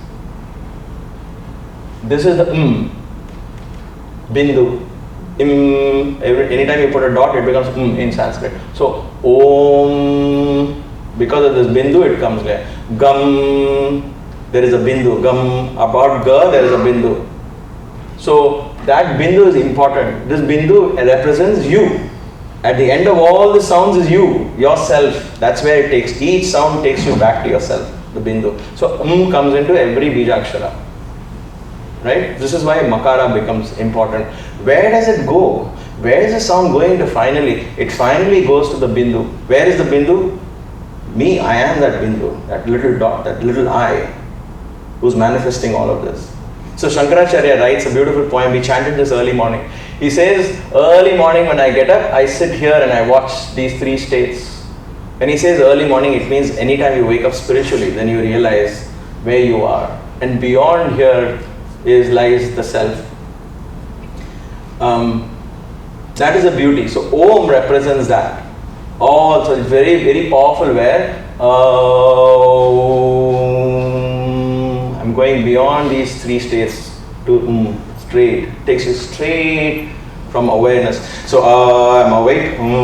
This is the Bindu. Anytime you put a dot, it becomes in Sanskrit. So Om, because of this Bindu, it comes there. Gam, there is a Bindu. Gam, about Ga, there is a Bindu. So that Bindu is important. This Bindu represents you. At the end of all the sounds is you, yourself. That's where it takes. Each sound takes you back to yourself, the bindu. So comes into every bijakshara. Right? This is why makara becomes important. Where does it go? Where is the sound going to finally? It finally goes to the bindu. Where is the bindu? Me, I am that bindu, that little dot, that little I, who's manifesting all of this. So Shankaracharya writes a beautiful poem. We chanted this early morning. He says, early morning when I get up, I sit here and I watch these three states. When he says early morning, it means anytime you wake up spiritually, then you realize where you are. And beyond here lies the self. That is the beauty. So Om represents that. So it's very, very powerful where I'm going beyond these three states to straight. It takes you straight from awareness. So I'm awake. Om.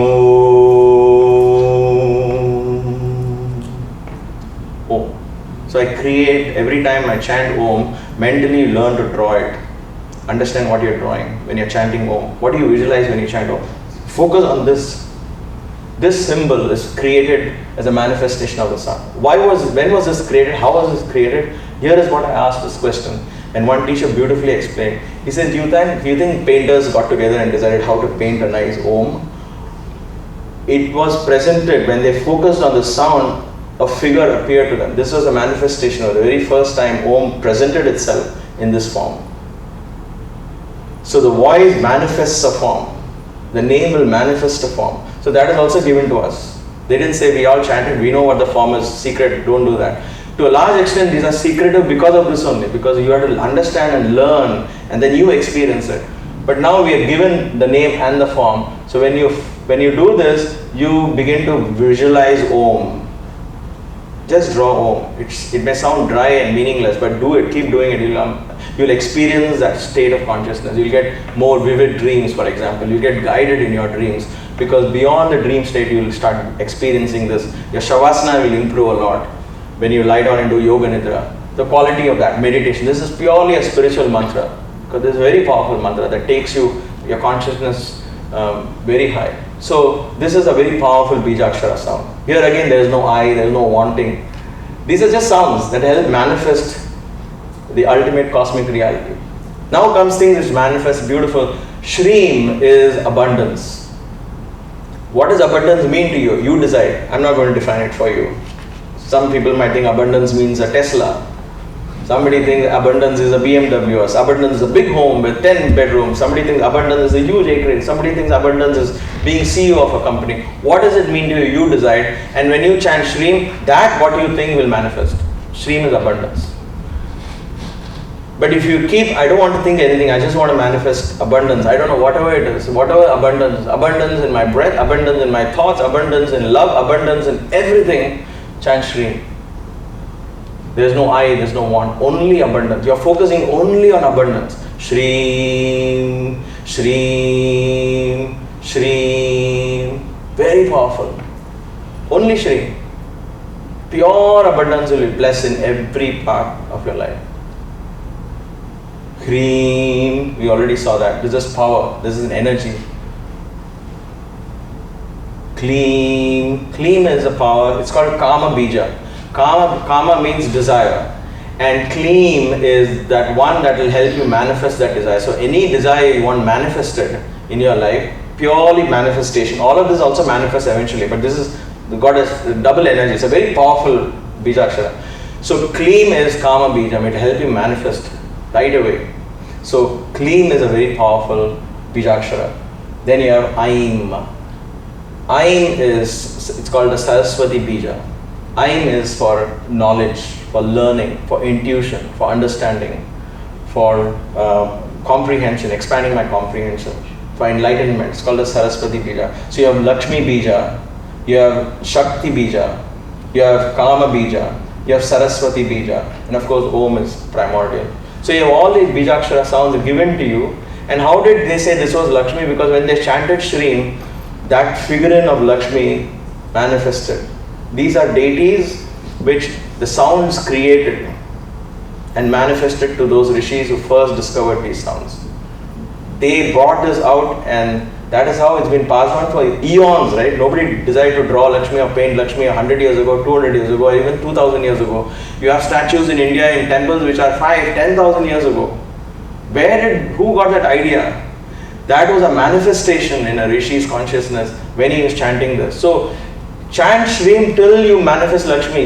So I create, every time I chant Om, mentally learn to draw it. Understand what you're drawing when you're chanting Om. What do you visualize when you chant Om? Focus on this. This symbol is created as a manifestation of the sun. When was this created? How was this created? Here is what I asked this question. And one teacher beautifully explained. He says, do you think painters got together and decided how to paint a nice Om? It was presented when they focused on the sound, a figure appeared to them. This was a manifestation of the very first time Om presented itself in this form. So the voice manifests a form. The name will manifest a form. So that is also given to us. They didn't say we all chanted, we know what the form is, secret, don't do that. To a large extent, these are secretive because of this only, because you have to understand and learn and then you experience it. But now we are given the name and the form. So when you do this, you begin to visualize Om. Just draw Om. It may sound dry and meaningless, but do it, keep doing it. You'll experience that state of consciousness. You'll get more vivid dreams, for example. You'll get guided in your dreams, because beyond the dream state, you'll start experiencing this. Your shavasana will improve a lot when you lie down and do yoga nidra. The quality of that meditation. This is purely a spiritual mantra, because this is a very powerful mantra that takes your consciousness very high. So this is a very powerful bijakshara sound. Here again, there is no I, there is no wanting. These are just sounds that help manifest the ultimate cosmic reality. Now comes things which manifest beautiful. Shreem is abundance. What does abundance mean to you? You decide. I'm not going to define it for you. Some people might think abundance means a Tesla. Somebody thinks abundance is a BMW. Abundance is a big home with 10 bedrooms. Somebody thinks abundance is a huge acreage. Somebody thinks abundance is being CEO of a company. What does it mean to you? You decide. And when you chant Shreem, that what you think will manifest. Shreem is abundance. But if you keep, I don't want to think anything, I just want to manifest abundance. I don't know, whatever it is, whatever abundance. Abundance in my breath, abundance in my thoughts, abundance in love, abundance in everything. Chant Shreem. There's no I, there's no want, only abundance. You're focusing only on abundance. Shreem, Shreem, Shreem. Very powerful. Only Shreem. Pure abundance will be blessed in every part of your life. Cream, we already saw that. This is power, this is an energy. Kleem, Kleem is a power, it's called Kama Bija. Kama means desire. And Kleem is that one that will help you manifest that desire. So any desire you want manifested in your life, purely manifestation. All of this also manifests eventually, but this is, the God has double energy. It's a very powerful Bijakshara. So Kleem is Kama Bijam, it will help you manifest right away. So Kleem is a very powerful Bijakshara. Then you have Aim. Aim is, it's called the Saraswati Bija. Aim is for knowledge, for learning, for intuition, for understanding, for comprehension, expanding my comprehension, for enlightenment. It's called the Saraswati Bija. So you have Lakshmi Bija, you have Shakti Bija, you have Kama Bija, you have Saraswati Bija, and of course Om is primordial. So you have all these Bijakshara sounds given to you. And how did they say this was Lakshmi? Because when they chanted Shreem, that figurine of Lakshmi manifested. These are deities which the sounds created and manifested to those rishis who first discovered these sounds. They brought this out and That is how it's been passed on for eons, right? Nobody decided to draw Lakshmi or paint Lakshmi 100 years ago, 200 years ago, or even 2000 years ago. You have statues in India in temples which are 10,000 years ago. Who got that idea? That was a manifestation in a Rishi's consciousness when he was chanting this. So, chant Shreem till you manifest Lakshmi.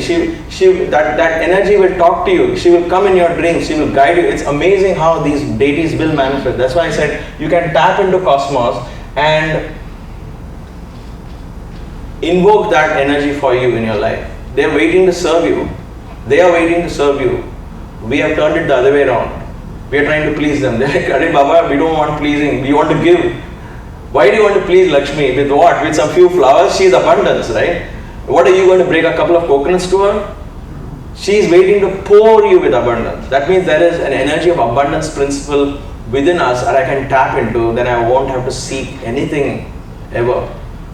That energy will talk to you. She will come in your dreams. She will guide you. It's amazing how these deities will manifest. That's why I said you can tap into cosmos and invoke that energy for you in your life. They are waiting to serve you. They are waiting to serve you. We have turned it the other way around. We are trying to please them. They're like, Arey Baba, we don't want pleasing. We want to give. Why do you want to please Lakshmi? With what? With some few flowers? She is abundance, right? What are you going to break a couple of coconuts to her? She is waiting to pour you with abundance. That means there is an energy of abundance principle within us that I can tap into. Then I won't have to seek anything ever.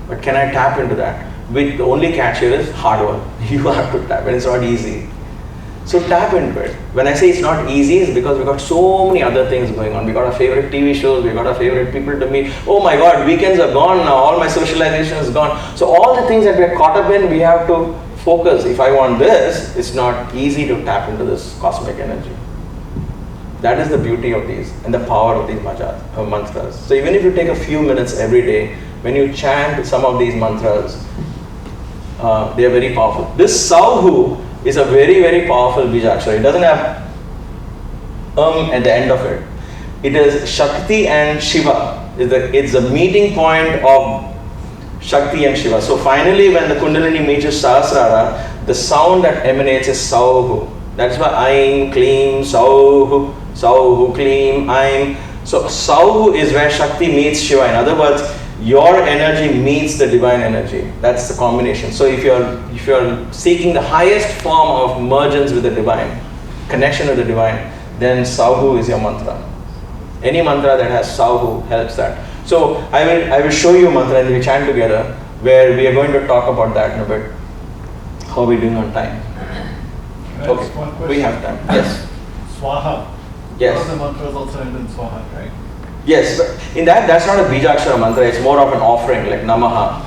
But can I tap into that? With the only catch here is hard work. You have to tap, and it's not easy. So tap into it. When I say it's not easy, it's because we've got so many other things going on. We got our favorite TV shows, we got our favorite people to meet. Oh my God, weekends are gone now. All my socialization is gone. So all the things that we're caught up in, we have to focus. If I want this, it's not easy to tap into this cosmic energy. That is the beauty of these and the power of these mantras. So even if you take a few minutes every day, when you chant some of these mantras, they are very powerful. This Sauhu is a very, very powerful Bijakshara. It doesn't have at the end of it. It is Shakti and Shiva. It's the meeting point of Shakti and Shiva. So finally, when the Kundalini meets Sahasrara, the sound that emanates is Sauhu. That's why Aim, Kleem, Sauhu, Sauhu, Kleem, Aim. So Sauhu is where Shakti meets Shiva. In other words, your energy meets the divine energy. That's the combination. So if you're seeking the highest form of mergence with the divine, connection with the divine, then Sauhu is your mantra. Any mantra that has Sauhu helps that. So I will show you a mantra and we chant together, where we are going to talk about that in a bit. How are we doing on time? Okay, we have time. Yes. Swaha. Yes. All the mantras also end in Swaha, right? Yes, but in that's not a Bijakshara mantra, it's more of an offering, like Namaha.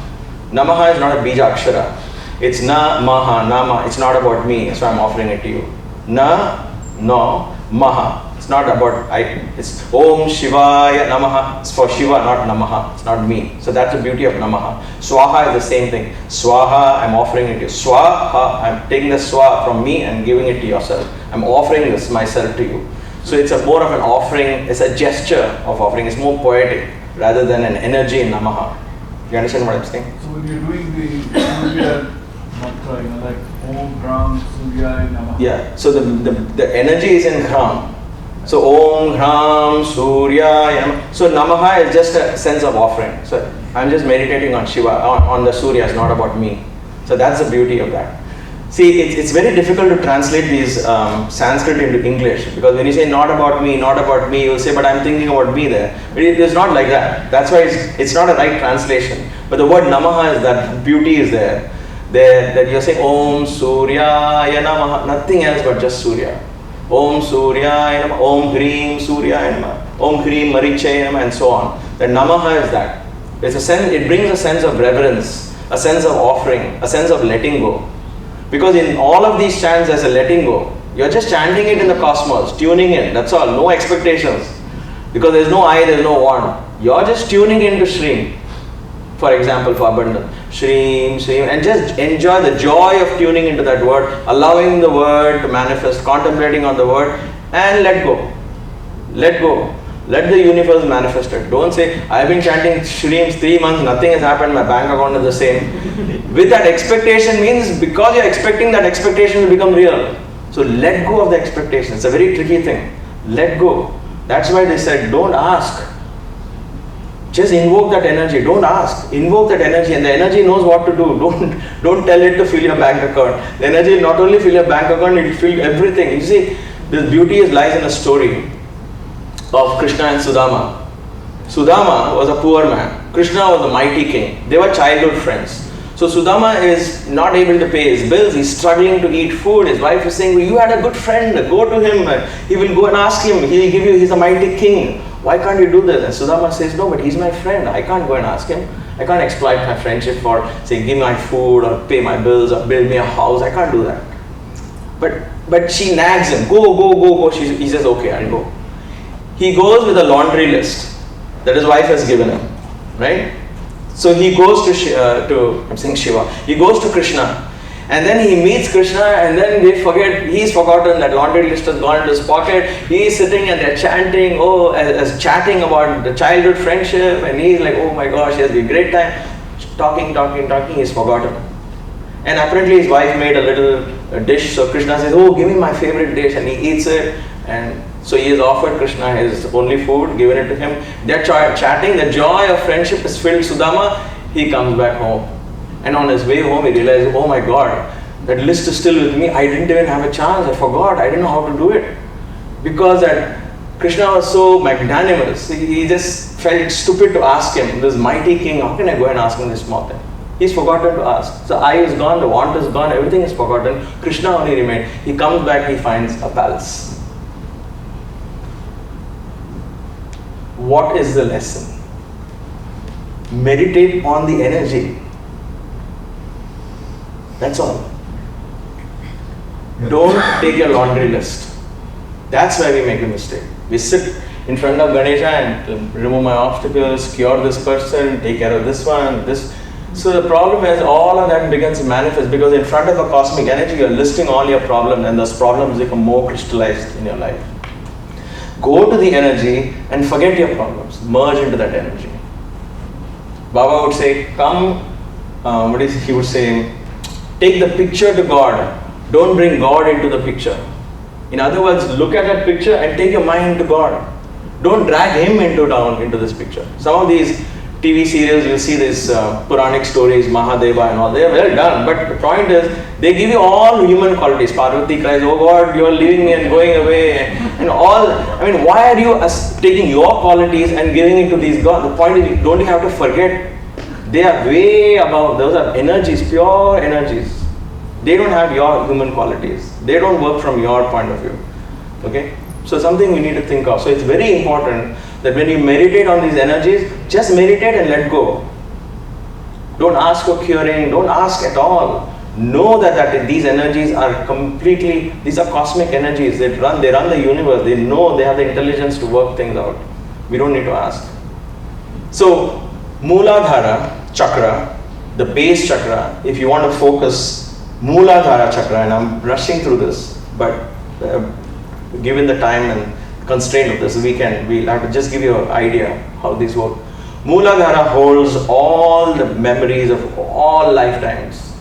Namaha is not a Bijakshara. It's Na, Maha, Nama. It's not about me, so I'm offering it to you. Na, No, Maha. It's not about it's Om Shivaya Namaha. It's for Shiva, not Namaha. It's not me. So that's the beauty of Namaha. Swaha is the same thing. Swaha, I'm offering it to you. Swaha, I'm taking the Swa from me and giving it to yourself. I'm offering this myself to you. So it's a more of an offering, it's a gesture of offering, it's more poetic rather than an energy in Namaha. You understand what I'm saying? So when you're doing the Surya mantra, like Om Gram Surya Namaha. Yeah, so the energy is in Gram. So Om Gram Surya Namaha. So Namaha is just a sense of offering. So I'm just meditating on Shiva, on the Surya, it's not about me. So that's the beauty of that. See, it's very difficult to translate these Sanskrit into English, because when you say not about me, you'll say, but I'm thinking about me there. But it is not like that. That's why it's not a right translation. But the word Namaha is that beauty is there. That you're saying Om Suryaya Namaha, nothing else but just Surya. Om Suryaya Namaha, Om Hrim Suryaya Namaha, Om Hrim Marichaya Namaha, and so on. The Namaha is that. It brings a sense of reverence, a sense of offering, a sense of letting go. Because in all of these chants there's a letting go. You're just chanting it in the cosmos, tuning in, that's all, no expectations. Because there's no I, there's no want. You're just tuning into Shreem. For example, for abundance. Shreem, Shreem, and just enjoy the joy of tuning into that word, allowing the word to manifest, contemplating on the word, and let go. Let go. Let the universe manifest it. Don't say, I've been chanting Shreems 3 months, nothing has happened, my bank account is the same. With that expectation means, because you're expecting that expectation will become real. So let go of the expectation. It's a very tricky thing. Let go. That's why they said, don't ask. Just invoke that energy. Don't ask. Invoke that energy, and the energy knows what to do. Don't tell it to fill your bank account. The energy will not only fill your bank account, it will fill everything. You see, the beauty lies in a story of Krishna and Sudama. Sudama was a poor man. Krishna was a mighty king. They were childhood friends. So Sudama is not able to pay his bills. He's struggling to eat food. His wife is saying, well, you had a good friend. Go to him. He will go and ask him. He'll give you. He's a mighty king. Why can't you do this? And Sudama says, no, but he's my friend. I can't go and ask him. I can't exploit my friendship for, say, give me my food or pay my bills or build me a house. I can't do that. But she nags him, go. He says, okay, I'll go. He goes with a laundry list that his wife has given him, right? So he goes I'm saying Shiva, he goes to Krishna, and then he meets Krishna, and then he's forgotten, that laundry list has gone into his pocket. He's sitting and they're chanting, chatting about the childhood friendship, and he's like, oh my gosh, he has a great time. Talking, he's forgotten. And apparently his wife made a little dish, so Krishna says, oh, give me my favorite dish, and he eats it, and so he has offered Krishna his only food, given it to him. They're chatting, the joy of friendship is filled Sudama. He comes back home, and on his way home he realizes, oh my God, that list is still with me. I didn't even have a chance, I forgot, I didn't know how to do it. Because that Krishna was so magnanimous, he just felt stupid to ask him, this mighty king, how can I go and ask him this small thing? He's forgotten to ask. The eye is gone, the want is gone, everything is forgotten. Krishna only remained. He comes back, he finds a palace. What is the lesson? Meditate on the energy. That's all. Don't take your laundry list. That's why we make a mistake. We sit in front of Ganesha and remove my obstacles, cure this person, take care of this one, this. So the problem is all of that begins to manifest because in front of a cosmic energy you're listing all your problems and those problems become more crystallized in your life. Go to the energy and forget your problems. Merge into that energy. Baba would say, come, he would say, take the picture to God. Don't bring God into the picture. In other words, look at that picture and take your mind to God. Don't drag him down into this picture. Some of these TV serials, you'll see these Puranic stories, Mahadeva and all, they are well done. But the point is, they give you all human qualities. Parvati cries, oh God, you are leaving me and going away. And all, I mean, why are you taking your qualities and giving it to these gods? The point is, don't you have to forget, they are way above, those are energies, pure energies. They don't have your human qualities. They don't work from your point of view. Okay? So something we need to think of. So it's very important that when you meditate on these energies, just meditate and let go. Don't ask for curing, don't ask at all. Know that these energies are completely, these are cosmic energies. They run the universe. They know they have the intelligence to work things out. We don't need to ask. So, Mooladhara chakra, the base chakra, if you want to focus Mooladhara chakra, and I'm rushing through this, but given the time and constraint of this, we'll have to just give you an idea how these work. Mooladhara holds all the memories of all lifetimes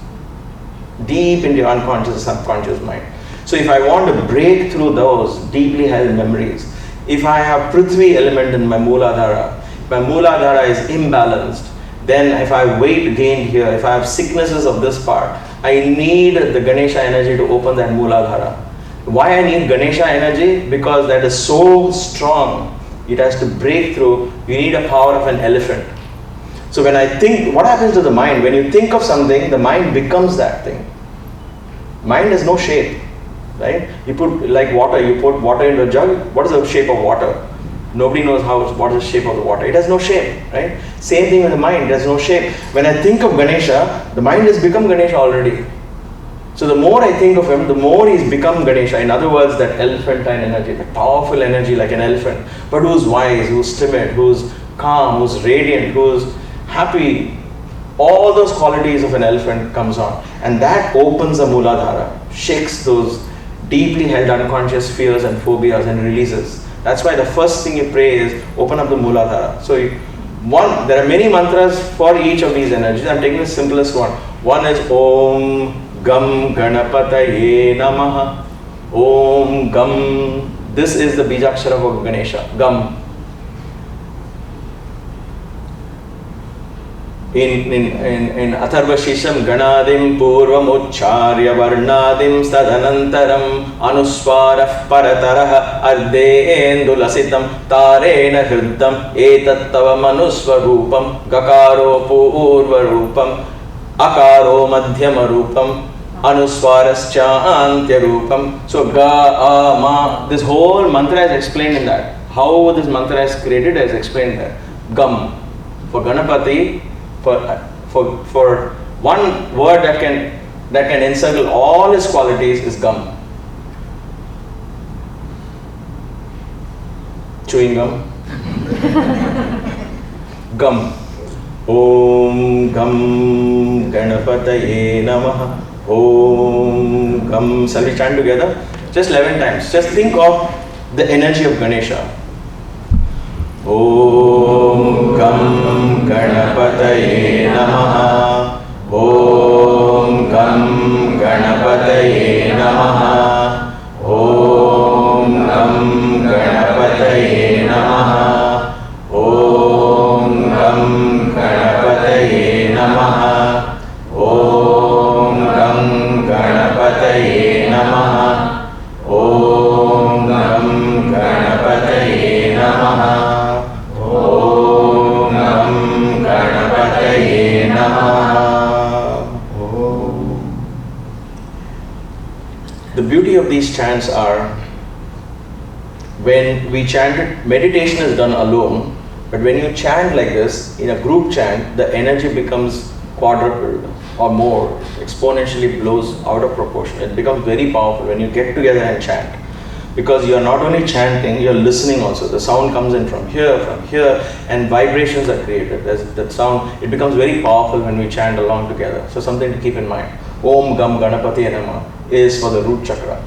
deep into your unconscious, subconscious mind. So if I want to break through those deeply held memories, if I have Prithvi element in my Mooladhara, my Mooladhara is imbalanced, then if I have weight gained here, if I have sicknesses of this part, I need the Ganesha energy to open that Mooladhara. Why I need Ganesha energy? Because that is so strong, it has to break through. You need a power of an elephant. So when I think, what happens to the mind? When you think of something, the mind becomes that thing. Mind has no shape, right? You put, like water, you put water into a jug, what is the shape of water? Nobody knows what is the shape of the water. It has no shape, right? Same thing with the mind, it has no shape. When I think of Ganesha, the mind has become Ganesha already. So the more I think of him, the more he's become Ganesha. In other words, that elephantine energy, that powerful energy like an elephant, but who's wise, who's timid, who's calm, who's radiant, who's happy. All those qualities of an elephant comes on. And that opens the Mooladhara, shakes those deeply held unconscious fears and phobias and releases. That's why the first thing you pray is open up the Mooladhara. So there are many mantras for each of these energies. I'm taking the simplest one. One is Om Gam Ganapataye Namaha. Om Gam. This is the Bijakshara of Ganesha. Gam. In Atharva Shisham Ganadim Purvam Ucharya Varnadim Sadanantaram Anuswarah Parataraha Ardeendu Lasitam Tarena Hriddam Etattava Manuswarupam Gakaro Purvarupam Akaro Madhyama Rupam Anuswarascha Antya Rupam. So Ga, A, Ma, this whole mantra is explained in that. How this mantra is created is explained there. Gam. For Ganapati, for one word that can encircle all his qualities is Gam. Chewing gum. Gam. Om Gam Ganapataye Namaha. Om Gam. Shall we chant together? Just 11 times. Just think of the energy of Ganesha. Om Gam Ganapataye Namaha. Om Gam Ganapataye Namaha. Om Gam Ganapataye Namaha. Om Gam Ganapataye Namaha. Om Gam Ganapataye Namaha. Om Gam Ganapataye Namaha. Om Gam Ganapataye Namaha. The beauty of these chants are, when we chant it, meditation is done alone, but when you chant like this, in a group chant, the energy becomes quadrupled or more, exponentially blows out of proportion. It becomes very powerful when you get together and chant. Because you are not only chanting, you are listening also. The sound comes in from here, and vibrations are created. There's that sound, it becomes very powerful when we chant along together. So something to keep in mind. Om Gam Ganapati Namaha is for the root chakra.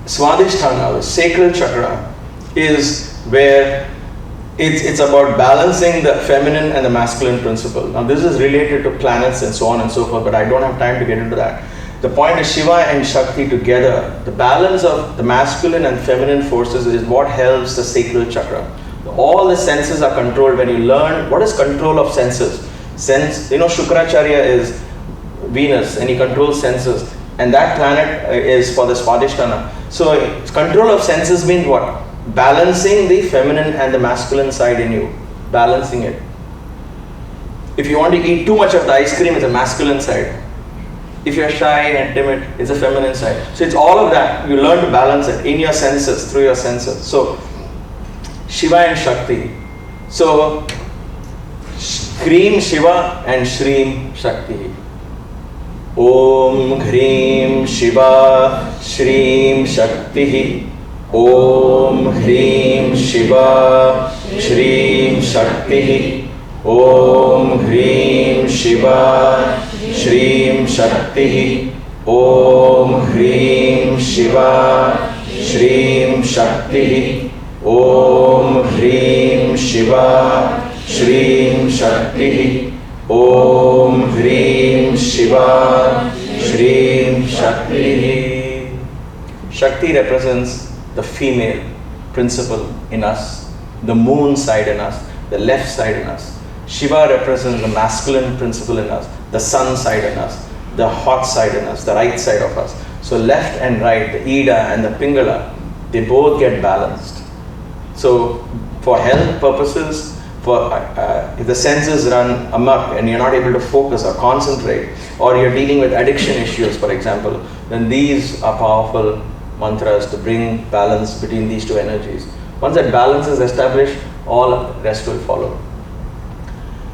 Swadhisthana, the sacral chakra, is where it's about balancing the feminine and the masculine principle. Now this is related to planets and so on and so forth, but I don't have time to get into that. The point is Shiva and Shakti together. The balance of the masculine and feminine forces is what helps the sacral chakra. All the senses are controlled when you learn what is control of senses. Shukracharya is Venus and he controls senses, and that planet is for the Swadhisthana. So control of senses means what? Balancing the feminine and the masculine side in you. Balancing it. If you want to eat too much of the ice cream, it's a masculine side. If you're shy and timid, it's a feminine side. So it's all of that. You learn to balance it in your senses, through your senses. So Shiva and Shakti. So Krim Shiva and Shrim Shakti. Om Hrim Shiva Shrim Shakti. Om Hrim Shiva Shrim Shakti. Om Hrim Shiva Shrim Shakti. Om Hrim Shiva Shrim Shakti. Om Hrim Shiva Shrim Shakti. Om Hrim Shiva Shrim Shakti. Shakti represents the female principle in us, the moon side in us, the left side in us. Shiva represents the masculine principle in us, the sun side in us, the hot side in us, the right side of us. So left and right, the Ida and the Pingala, they both get balanced. So for health purposes, if the senses run amok and you're not able to focus or concentrate, or you're dealing with addiction issues, for example, then these are powerful mantras to bring balance between these two energies. Once that balance is established, all the rest will follow.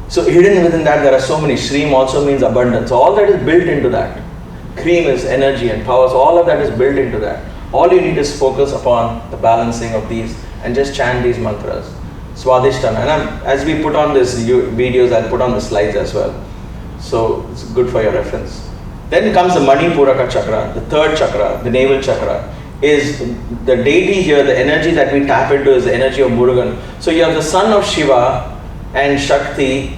So hidden within that, there are so many. Shrim also means abundance. All that is built into that. Krim is energy and powers. All of that is built into that. All you need is focus upon the balancing of these and just chant these mantras. Swadhisthana. And as we put on this videos, I'll put on the slides as well. So it's good for your reference. Then comes the Manipuraka chakra, the third chakra, the navel chakra. Is the deity here, the energy that we tap into is the energy of Murugan. So you have the son of Shiva and Shakti.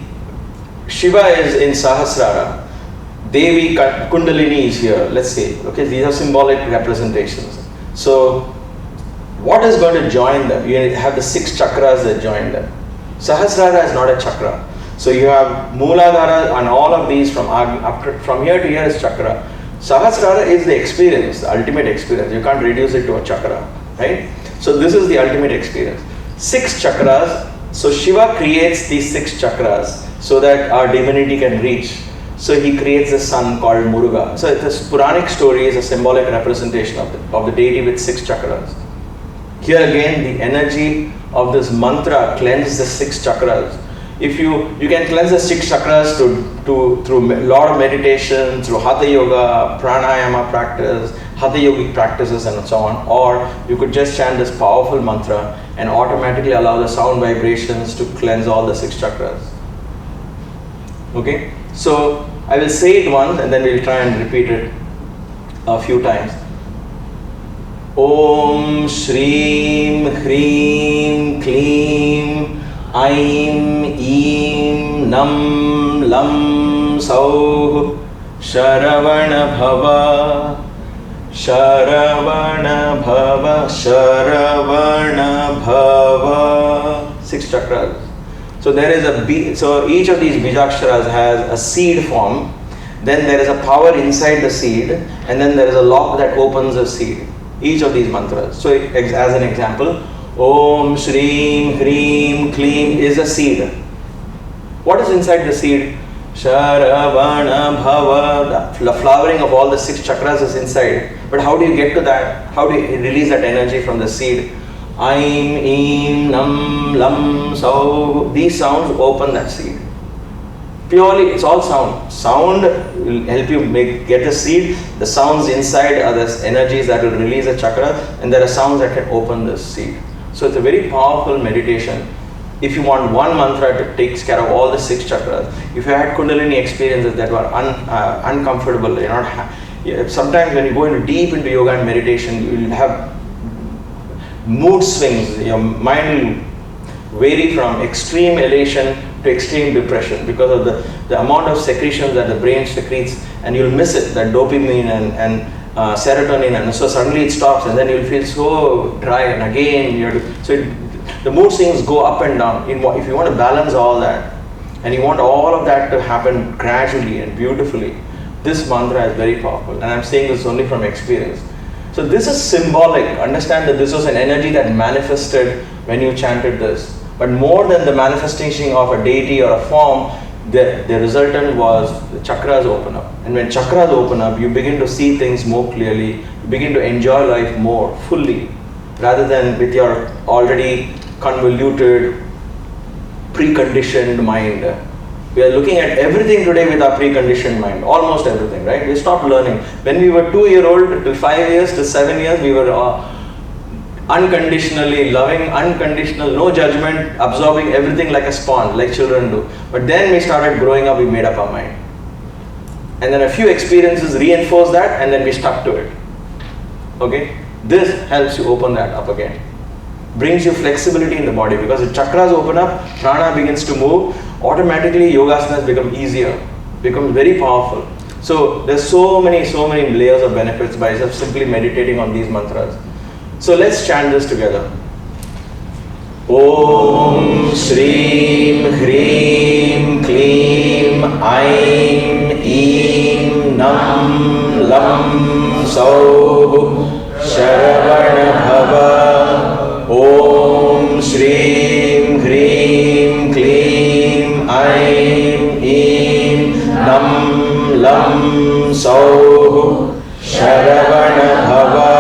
Shiva is in Sahasrara. Devi Kundalini is here. Let's see. Okay, these are symbolic representations. So what is going to join them? You have the 6 chakras that join them. Sahasrara is not a chakra. So you have Mooladhara and all of these from here to here is chakra. Sahasrara is the experience, the ultimate experience. You can't reduce it to a chakra, right? So this is the ultimate experience. 6 chakras. So Shiva creates these 6 chakras so that our divinity can reach. So he creates a sun called Muruga. So this Puranic story is a symbolic representation of the deity with 6 chakras. Here again, the energy of this mantra cleanses the 6 chakras. If you can cleanse the 6 chakras through a lot of meditation, through hatha yoga, pranayama practice, hatha yogic practices and so on, or you could just chant this powerful mantra and automatically allow the sound vibrations to cleanse all the 6 chakras. Okay, so I will say it once and then we'll try and repeat it a few times. Om Shreem Hreem Kleem Aim Eem Nam Lam Sauh Sharavana Bhava Sharavana Bhava Sharavana Bhava. 6 chakras. So there is a so each of these bijaksharas has a seed form. Then there is a power inside the seed, and then there is a lock that opens the seed. Each of these mantras. So as an example, Om Shreem Hreem Kleem is a seed. What is inside the seed? Sharavana Bhava. The flowering of all the 6 chakras is inside. But how do you get to that? How do you release that energy from the seed? Aim, Eem, Nam, Lam, Sau. These sounds open that seed. Purely, it's all sound. Sound will help you get the seed. The sounds inside are the energies that will release the chakra, and there are sounds that can open the seed. So it's a very powerful meditation. If you want one mantra to take care of all the 6 chakras, if you had Kundalini experiences that were uncomfortable, you're not sometimes when you go into deep into yoga and meditation, you will have mood swings. Your mind will vary from extreme elation to extreme depression because of the amount of secretions that the brain secretes, and you'll miss it, that dopamine and serotonin, and so suddenly it stops, and then you'll feel so dry, and again the mood swings go up and down. If you want to balance all that, and you want all of that to happen gradually and beautifully, this mantra is very powerful, and I'm saying this only from experience. So this is symbolic. Understand that this was an energy that manifested when you chanted this. But more than the manifestation of a deity or a form, the resultant was the chakras open up. And when chakras open up, you begin to see things more clearly. You begin to enjoy life more fully, rather than with your already convoluted, preconditioned mind. We are looking at everything today with our preconditioned mind, almost everything, right? We stopped learning. When we were 2-year-old till 5 years to 7 years, we were unconditionally loving, unconditional, no judgment, absorbing everything like a sponge, like children do. But then we started growing up, we made up our mind. And then a few experiences reinforced that, and then we stuck to it. Okay? This helps you open that up again. Brings you flexibility in the body, because the chakras open up, prana begins to move, automatically yogasanas become easier, become very powerful. So there's so many layers of benefits by just simply meditating on these mantras. So let's chant this together. Om Shreem Hreem Kleem Aim Eem Nam Lam Sauh Sharavana Bhava. Om Shreem Hreem Kleem Aim Eem Nam Lam Sauh Sharavana Bhava.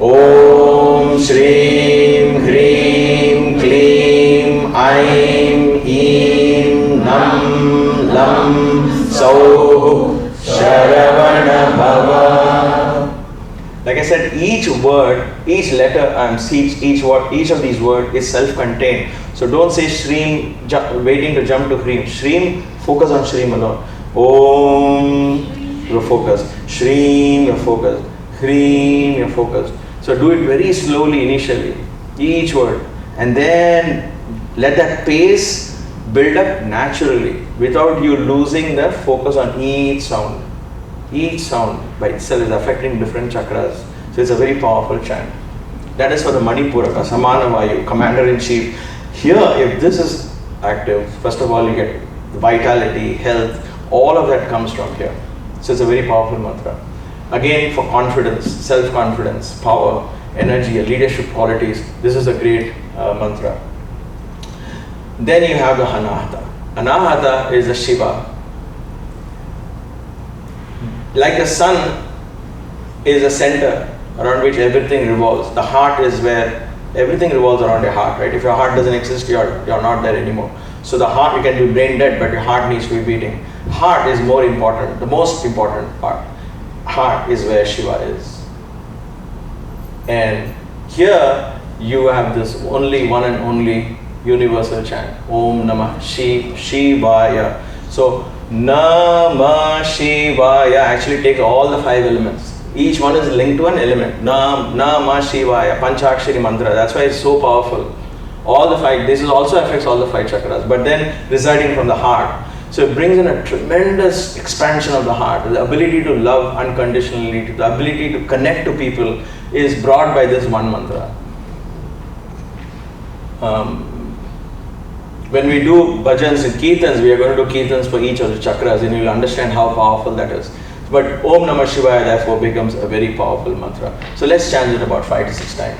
Om Shreem Hreem Kleem Aim Eem Nam Lam Sauh Sharavana Bhava. Like I said, each word, each letter, each of these words is self-contained. So don't say Shreem waiting to jump to Hreem. Shreem, focus on Shreem alone. Om, you're focused. Shreem, you're focused. Hreem, you're focused. So do it very slowly initially, each word, and then let that pace build up naturally without you losing the focus on each sound. Each sound by itself is affecting different chakras. So it's a very powerful chant. That is for the Manipuraka, Samana Vayu, Commander-in-Chief. Here, if this is active, first of all you get vitality, health, all of that comes from here. So it's a very powerful mantra. Again, for confidence, self-confidence, power, energy, leadership qualities, this is a great mantra. Then you have the Anahata. Anahata is the Shiva. Like the sun is a center, around which everything revolves. The heart is where everything revolves around your heart, right? If your heart doesn't exist, you're not there anymore. So the heart, you can be brain dead, but your heart needs to be beating. Heart is more important, the most important part. Heart is where Shiva is. And here you have this only one and only universal chant, Om Namah Shivaya. So Namah Shivaya actually takes all the 5 elements. Each one is linked to an element. Namah Shivaya, Panchakshari mantra. That's why it's so powerful. All the 5, this is also affects all the 5 chakras, but then residing from the heart. So it brings in a tremendous expansion of the heart. The ability to love unconditionally, the ability to connect to people is brought by this one mantra. When we do bhajans and kirtans, we are going to do kirtans for each of the chakras, and you will understand how powerful that is. But Om Namah Shivaya therefore becomes a very powerful mantra. So let's chant it about 5 to 6 times.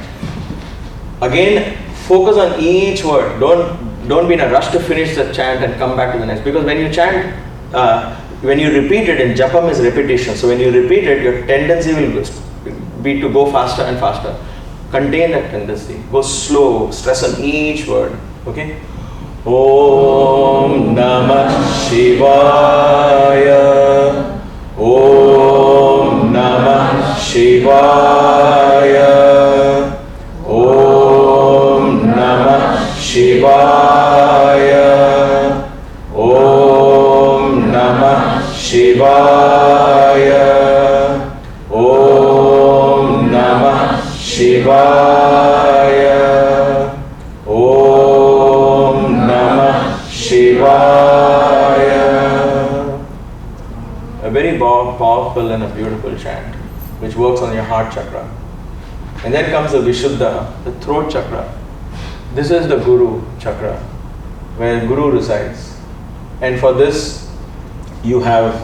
Again, focus on each word. Don't be in a rush to finish the chant and come back to the next. Because when you chant, when you repeat it, and Japa is repetition. So when you repeat it, your tendency will be to go faster and faster. Contain that tendency. Go slow. Stress on each word. Okay? Om Namah Shivaya. Om Namah Shivaya. Om Namah Shivaya. Om Namah Shivaya. Om Namah Shivaya. Om Namah Shivaya. A very powerful and a beautiful chant which works on your heart chakra. And then comes the Vishuddha, the throat chakra. This is the Guru chakra, where Guru resides. And for this, you have,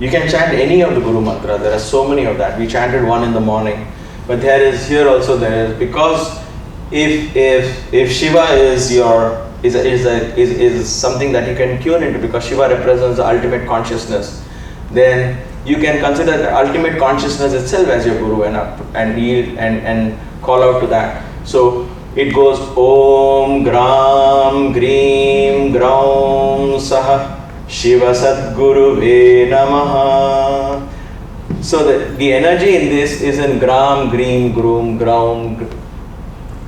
you can chant any of the Guru mantra. There are so many of that. We chanted one in the morning. But there is, because if Shiva is something that you can tune into, because Shiva represents the ultimate consciousness, then you can consider the ultimate consciousness itself as your Guru and yield and call out to that. So it goes Om Gram Greem Graum Saha Shiva Sadguruve Namaha. So the energy in this is in Gram Greem Groom Graum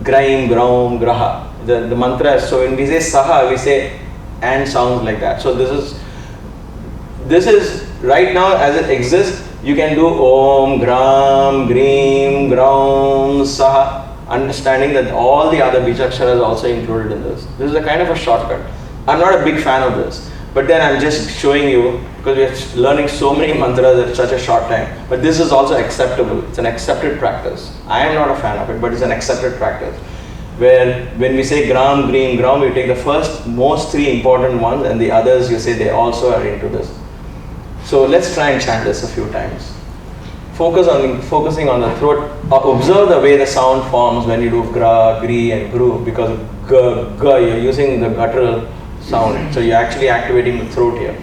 Graim Graum Graha. The mantra, so when we say Saha, we say and sounds like that. So this is right now as it exists. You can do Om Gram Greem Graum Saha, understanding that all the other bijaksharas are also included in this. This is a kind of a shortcut. I'm not a big fan of this, but then I'm just showing you, because we're learning so many mantras at such a short time. But this is also acceptable. It's an accepted practice. I am not a fan of it, but it's an accepted practice. Where when we say Gram, Greem, Gram, you take the most 3 important ones, and the others you say they also are into this. So let's try and chant this a few times. Focusing on the throat. Observe the way the sound forms when you do Gra, Gri and Gru, because G, you're using the guttural sound. So you're actually activating the throat here.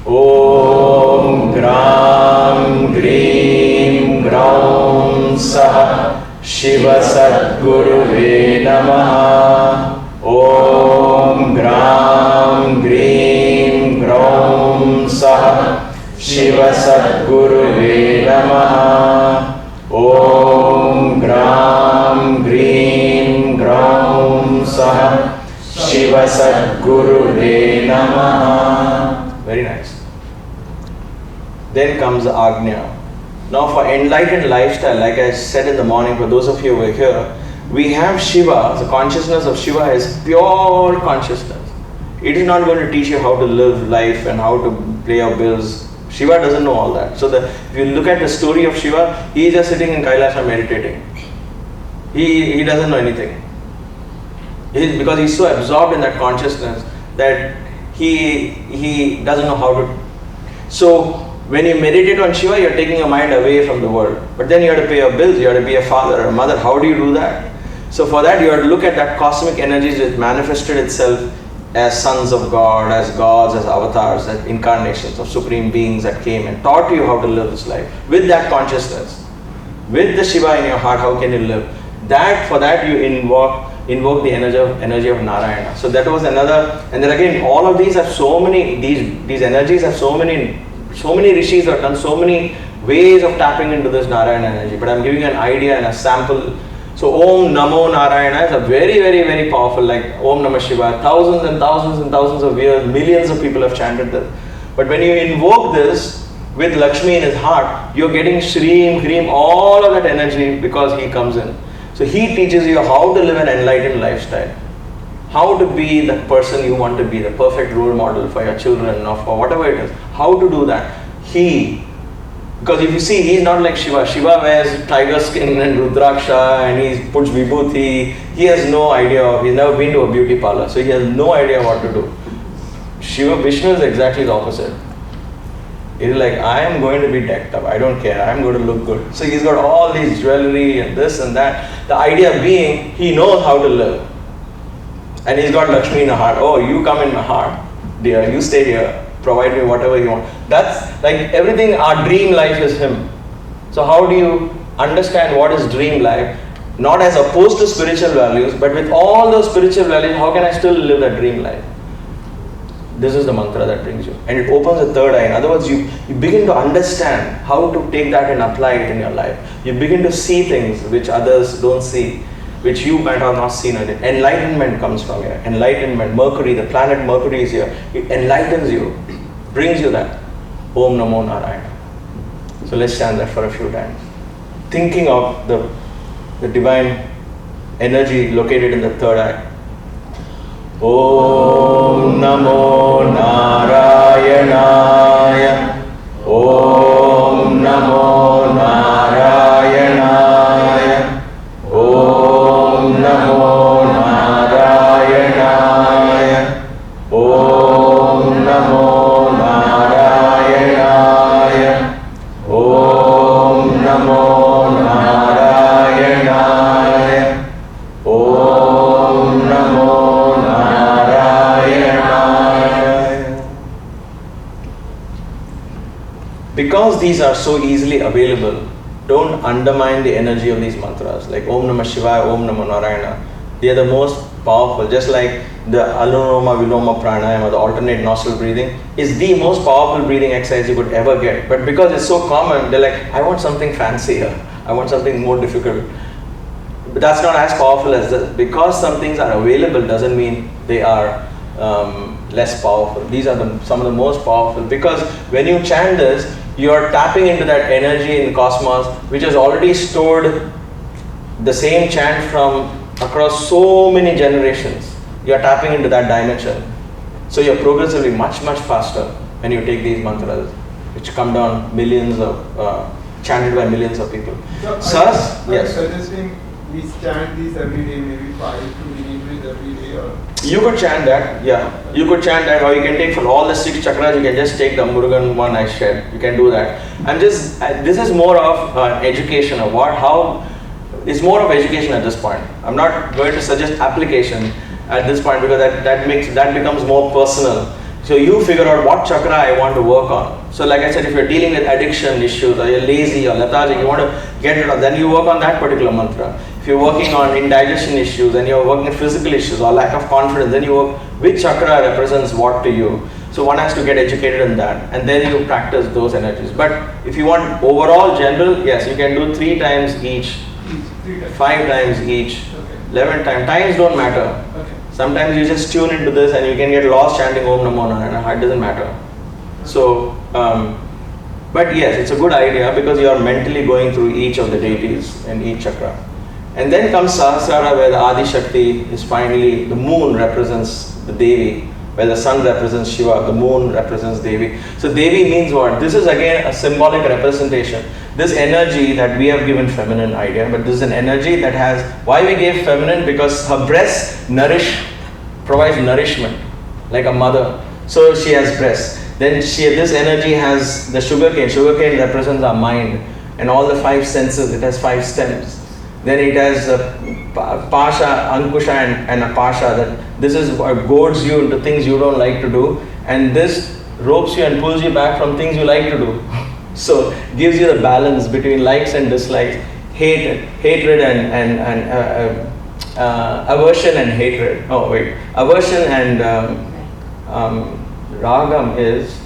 Om Gram Greem Graum Saha Shiva Sadguruve Namaha. Om Gram Greem Graum Saha Shiva Sadguruve Namaha. Om Gram Greem Graum Saha Shiva Sadguruve Namaha. Very nice. Then comes Agnya. Now for enlightened lifestyle, like I said in the morning, for those of you who are here, we have Shiva. The consciousness of Shiva is pure consciousness. It is not going to teach you how to live life and how to pay your bills. Shiva doesn't know all that. So if you look at the story of Shiva, he is just sitting in Kailasa meditating. He doesn't know anything. Because he's so absorbed in that consciousness that he doesn't know how to. So when you meditate on Shiva, you're taking your mind away from the world. But then you have to pay your bills, you have to be a father or a mother. How do you do that? So for that, you have to look at that cosmic energies that manifested itself as sons of God, as gods, as avatars, as incarnations of supreme beings that came and taught you how to live this life with that consciousness. with the Shiva in your heart, how can you live? For that you invoke the energy of Narayana. So that was another, and then again, all of these have so many, these energies have so many rishis have done so many ways of tapping into this Narayana energy. But I'm giving you an idea and a sample. So Om Namo Narayana is a very, very, very powerful, like Om Namah Shivaya. Thousands and thousands and thousands of years, millions of people have chanted this. But when you invoke this with Lakshmi in his heart, you're getting Shreem, Hreem, all of that energy because he comes in. So he teaches you how to live an enlightened lifestyle. How to be the person you want to be, the perfect role model for your children or for whatever it is. How to do that. Because if you see, he's not like Shiva. Shiva wears tiger skin and Rudraksha and he puts vibhuti. He has no idea, he's never been to a beauty parlor, so he has no idea what to do. Vishnu is exactly the opposite. He's like, I am going to be decked up, I don't care, I am going to look good. So he's got all these jewelry and this and that. The idea being, he knows how to live. And he's got Lakshmi in the heart. Oh, you come in my heart, dear, you stay here. Provide me whatever you want. That's like everything, our dream life is him. So how do you understand what is dream life? Not as opposed to spiritual values, but with all those spiritual values, how can I still live that dream life? This is the mantra that brings you. And it opens the third eye. In other words, you begin to understand how to take that and apply it in your life. You begin to see things which others don't see, which you might have not seen. Enlightenment comes from here. Enlightenment, Mercury, the planet Mercury is here. It enlightens you, brings you that. Om Namo Narayana. So let's chant that for a few times. Thinking of the divine energy located in the third eye. Om Namo Narayana. Om Namo Narayana. Om Namo Narayana. Om Namo Narayana. Om Namo Narayana. Om Namo Narayana. Because these are so easily available, don't undermine the energy of these mantras. Like Om Namah Shivaya, Om Namo Narayana. They are the most powerful. Just like the Anuloma Viloma Pranayama, the alternate nostril breathing, is the most powerful breathing exercise you could ever get. But because it's so common, they're like, I want something fancier. I want something more difficult. But that's not as powerful as this. Because some things are available doesn't mean they are less powerful. These are some of the most powerful. Because when you chant this, you are tapping into that energy in cosmos which has already stored the same chant from across so many generations. You are tapping into that dimension. So you're progressively much faster when you take these mantras which come down chanted by millions of people. So yes. Suggesting we chant these every day, maybe 5 to minutes every day, or you could chant that, yeah. You could chant that, or you can take for all the 6 chakras, you can just take the Murugan one I shared. You can do that. This is more of education of it's more of education at this point. I'm not going to suggest application at this point because that becomes more personal. So you figure out what chakra I want to work on. So like I said, if you're dealing with addiction issues or you're lazy or lethargic, you want to get rid of, then you work on that particular mantra. If you're working on indigestion issues and you're working on physical issues or lack of confidence, then you work which chakra represents what to you. So one has to get educated in that and then you practice those energies. But if you want overall general, yes, you can do 3 times each, 5 times each, 11 times. Times don't matter. Sometimes you just tune into this and you can get lost chanting Om Namo Narayana. It doesn't matter. So, but yes, it's a good idea because you are mentally going through each of the deities in each chakra. And then comes Sahasrara, where the Adi Shakti is finally, the moon represents the Devi, where the sun represents Shiva, the moon represents Devi. So Devi means what? This is again a symbolic representation. This energy that we have given feminine idea, but this is an energy that has, why we gave feminine? Because her breasts provides nourishment, like a mother. So she has breasts. Then this energy has the sugarcane. Sugarcane represents our mind and all the 5 senses. It has 5 stems. Then it has Pasha, Ankusha and a Pasha. That this is what goads you into things you don't like to do, and this ropes you and pulls you back from things you like to do. So gives you the balance between likes and dislikes. hatred and aversion and hatred. Oh wait, aversion and ragam is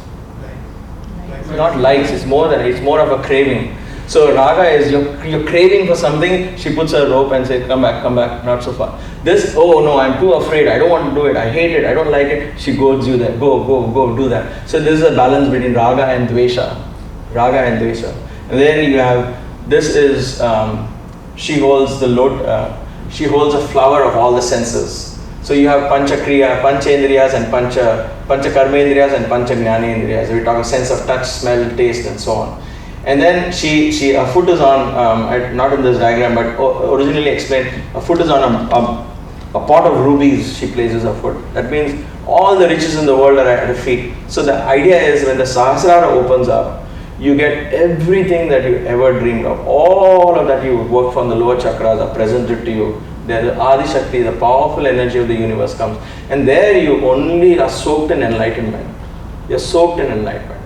not likes. It's more of a craving. So raga is you're craving for something. She puts a rope and says, come back, not so far. This, oh no, I'm too afraid. I don't want to do it. I hate it. I don't like it. She goads you there. Go, do that. So this is a balance between raga and dvesha. And then you have, this is, she holds she holds a flower of all the senses. So you have panchakriya, panchendriyas and panchakarmendriyas and panchagnanendriyas. We talk a sense of touch, smell, taste and so on. And then her foot is on, not in this diagram, but originally explained, her foot is on a pot of rubies. She places her foot. That means all the riches in the world are at her feet. So the idea is when the Sahasrara opens up, you get everything that you ever dreamed of. All of that you work from the lower chakras are presented to you. The Adi Shakti, the powerful energy of the universe comes. And there you only are soaked in enlightenment. You're soaked in enlightenment.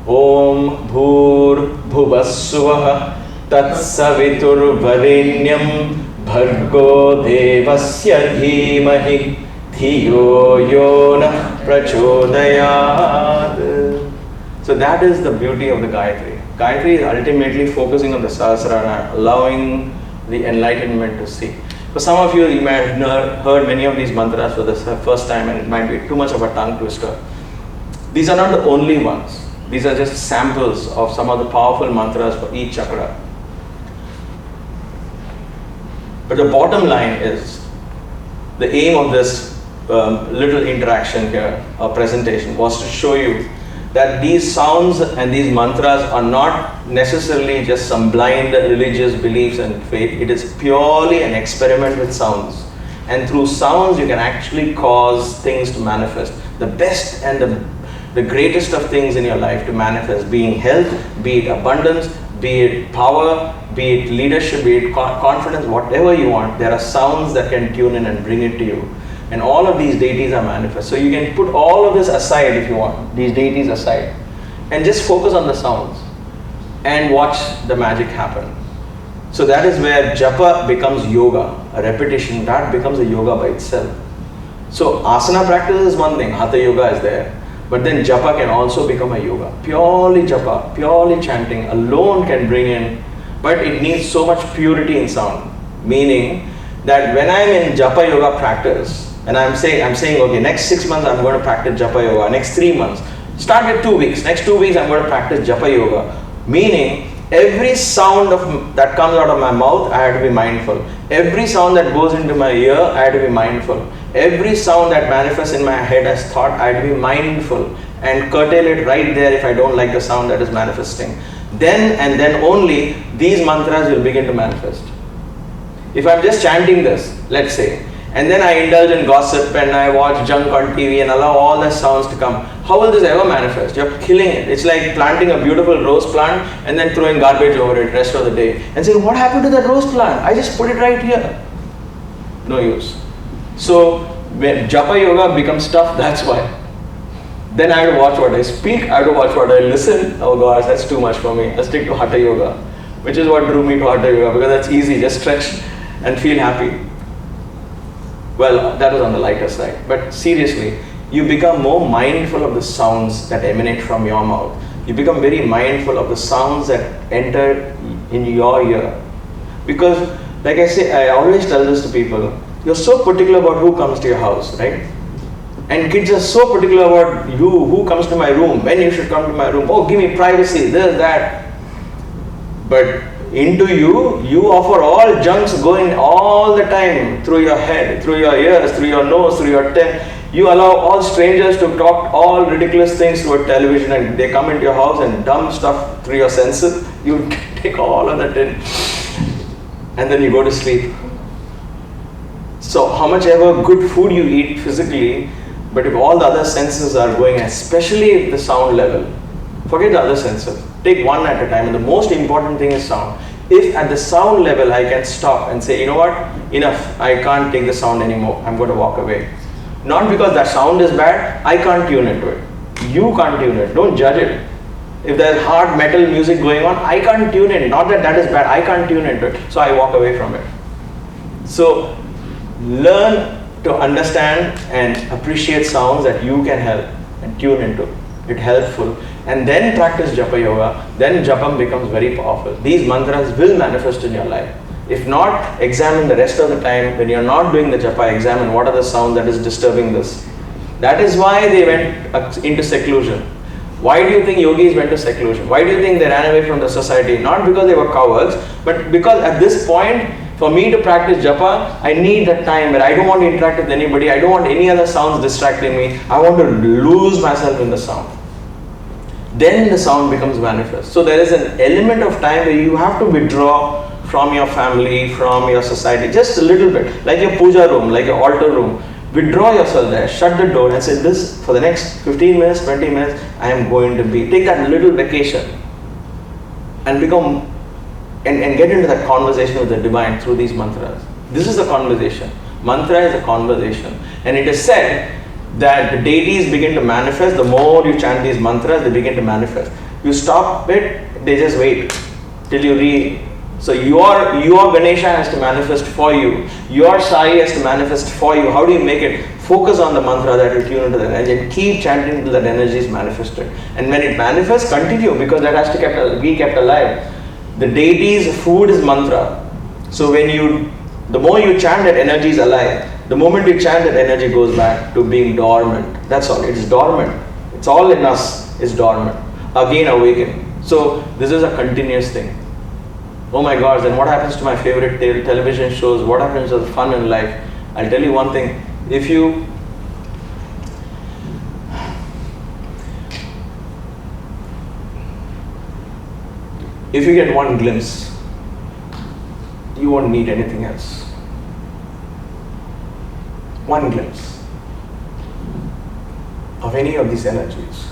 Om Bhur Bhuvassuvaha Tat Savitur Varenyam Bhargo Devasya Dhimahi Dhiyo Yona Prachodayat. So that is the beauty of the Gayatri. Gayatri is ultimately focusing on the Sahasrara, allowing the enlightenment to see. For some of you, you may have heard many of these mantras for the first time and it might be too much of a tongue twister. These are not the only ones. These are just samples of some of the powerful mantras for each chakra. But the bottom line is, the aim of this little interaction here, or presentation, was to show you that these sounds and these mantras are not necessarily just some blind religious beliefs and faith. It is purely an experiment with sounds. And through sounds you can actually cause things to manifest. The best and the greatest of things in your life to manifest, being health, be it abundance, be it power, be it leadership, be it confidence, whatever you want, there are sounds that can tune in and bring it to you. And all of these deities are manifest. So you can put all of this aside if you want, these deities aside, and just focus on the sounds and watch the magic happen. So that is where japa becomes yoga, a repetition, that becomes a yoga by itself. So asana practice is one thing, hatha yoga is there. But then japa can also become a yoga. Purely japa, purely chanting alone can bring in, but it needs so much purity in sound. Meaning that when I'm in japa yoga practice, and I'm saying, okay, next 6 months I'm going to practice japa yoga, next 3 months. Start with 2 weeks, next 2 weeks I'm going to practice japa yoga. Meaning, every sound that comes out of my mouth, I have to be mindful. Every sound that goes into my ear, I have to be mindful. Every sound that manifests in my head as thought, I have to be mindful and curtail it right there if I don't like the sound that is manifesting. Then and then only these mantras will begin to manifest. If I'm just chanting this, let's say, and then I indulge in gossip and I watch junk on TV and allow all the sounds to come, how will this ever manifest? You're killing it. It's like planting a beautiful rose plant and then throwing garbage over it the rest of the day and saying, what happened to that rose plant? I just put it right here. No use. So when japa yoga becomes tough, that's why. Then I have to watch what I speak, I have to watch what I listen. Oh gosh, that's too much for me. I'll stick to hatha yoga, which is what drew me to hatha yoga, because that's easy, just stretch and feel happy. Well, that was on the lighter side. But seriously, you become more mindful of the sounds that emanate from your mouth. You become very mindful of the sounds that enter in your ear. Because, like I say, I always tell this to people, you're so particular about who comes to your house, right? And kids are so particular about who comes to my room, when you should come to my room, oh, give me privacy, this, that. But into you offer all junks going all the time through your head, through your ears, through your nose, through your tongue. You allow all strangers to talk all ridiculous things through a television, and they come into your house and dumb stuff through your senses. You take all of that in and then you go to sleep. So how much ever good food you eat physically, but if all the other senses are going, especially if the sound level, forget the other senses. Take one at a time, and the most important thing is sound. If at the sound level I can stop and say, you know what, enough, I can't take the sound anymore, I'm going to walk away. Not because that sound is bad, I can't tune into it. You can't tune it, don't judge it. If there's hard metal music going on, I can't tune in. Not that that is bad, I can't tune into it. So I walk away from it. So learn to understand and appreciate sounds that you can help and tune into. It's helpful. And then practice Japa Yoga. Then Japam becomes very powerful. These mantras will manifest in your life. If not, examine the rest of the time. When you're not doing the Japa, examine what are the sounds that is disturbing this. That is why they went into seclusion. Why do you think yogis went to seclusion? Why do you think they ran away from the society? Not because they were cowards, but because at this point, for me to practice Japa, I need that time where I don't want to interact with anybody. I don't want any other sounds distracting me. I want to lose myself in the sound. Then the sound becomes manifest. So there is an element of time where you have to withdraw from your family, from your society, just a little bit, like your puja room, like your altar room. Withdraw yourself there, shut the door and say, this for the next 15 minutes, 20 minutes, I am going to be. Take that little vacation and become, and get into that conversation with the divine through these mantras. This is the conversation. Mantra is a conversation. And it is said that the deities begin to manifest. The more you chant these mantras, they begin to manifest. You stop it, they just wait till you read. So your Ganesha has to manifest for you. Your Sai has to manifest for you. How do you make it? Focus on the mantra that you tune into the energy and keep chanting until that energy is manifested. And when it manifests, continue, because that has to be kept alive. The deity's food is mantra. So the more you chant, that energy is alive. The moment you chant, that energy goes back to being dormant. That's all. It's dormant. It's all in us. It's dormant. Again awaken. So this is a continuous thing. Oh my gosh, then what happens to my favorite television shows? What happens to the fun in life? I'll tell you one thing. If you get one glimpse, you won't need anything else. One glimpse of any of these energies.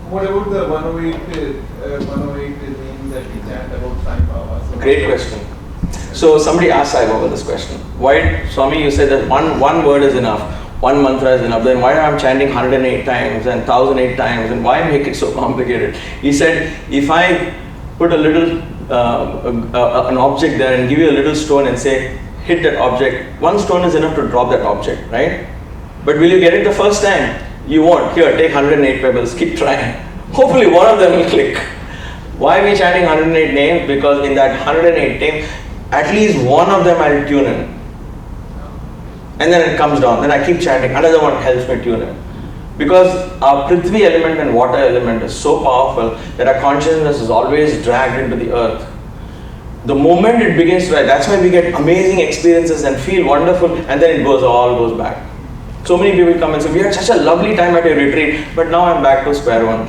What about the 108 names that we chant about Sai Baba? So Great question. So somebody asked Sai Baba this question. Why, Swami, you said that one word is enough, one mantra is enough, then why am I chanting 108 times and 1008 times, and why make it so complicated? He said, if I put a little, an object there and give you a little stone and say, hit that object, one stone is enough to drop that object, right? But will you get it the first time? You won't. Here, take 108 pebbles, keep trying. Hopefully one of them will click. Why are we chanting 108 names? Because in that 108 names, at least one of them I'll tune in. And then it comes down. Then I keep chanting. Another one helps me tune in. Because our Prithvi element and water element is so powerful that our consciousness is always dragged into the earth. The moment it begins to rise, that's why we get amazing experiences and feel wonderful, and then it all goes back. So many people come and say, we had such a lovely time at your retreat, but now I'm back to square one.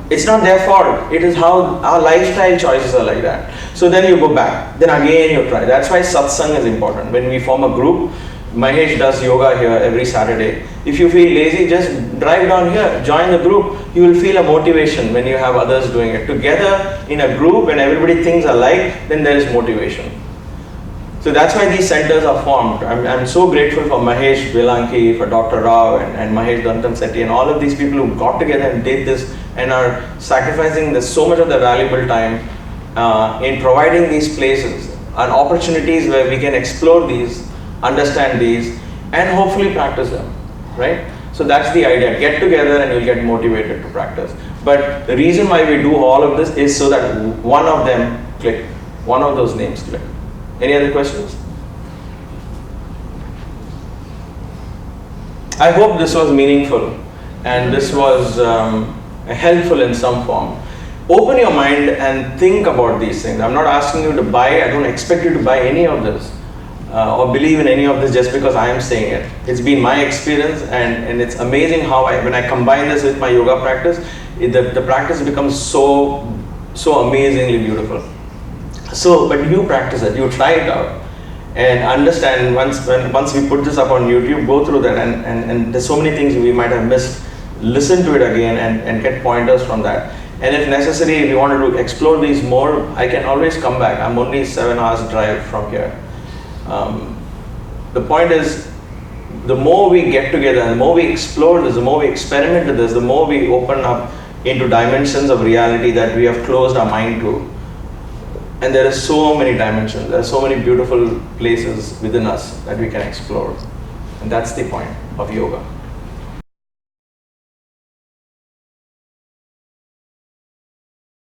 It's not their fault. It is how our lifestyle choices are like that. So then you go back. Then again you try. That's why satsang is important. When we form a group, Mahesh does yoga here every Saturday. If you feel lazy, just drive down here, join the group. You will feel a motivation when you have others doing it. Together in a group, when everybody thinks alike, then there is motivation. So that's why these centers are formed. I'm so grateful for Mahesh Velanki, for Dr. Rao and Mahesh Dantam Sethi and all of these people who got together and did this and are sacrificing so much of their valuable time in providing these places and opportunities where we can explore these, understand these, and hopefully practice them, right? So that's the idea. Get together and you'll get motivated to practice. But the reason why we do all of this is so that one of them click, one of those names click. Any other questions? I hope this was meaningful and this was helpful in some form. Open your mind and think about these things. I'm not asking you to buy, I don't expect you to buy any of this or believe in any of this just because I am saying it. It's been my experience and it's amazing how when I combine this with my yoga practice, the practice becomes so amazingly beautiful. So, but you practice it, you try it out and understand once we put this up on YouTube, go through that and there's so many things we might have missed. Listen to it again and get pointers from that. And if necessary, if you want to explore these more, I can always come back. I'm only 7 hours drive from here. The point is, the more we get together and the more we explore this, the more we experiment with this, the more we open up into dimensions of reality that we have closed our mind to. And there are so many dimensions, there are so many beautiful places within us that we can explore. And that's the point of yoga.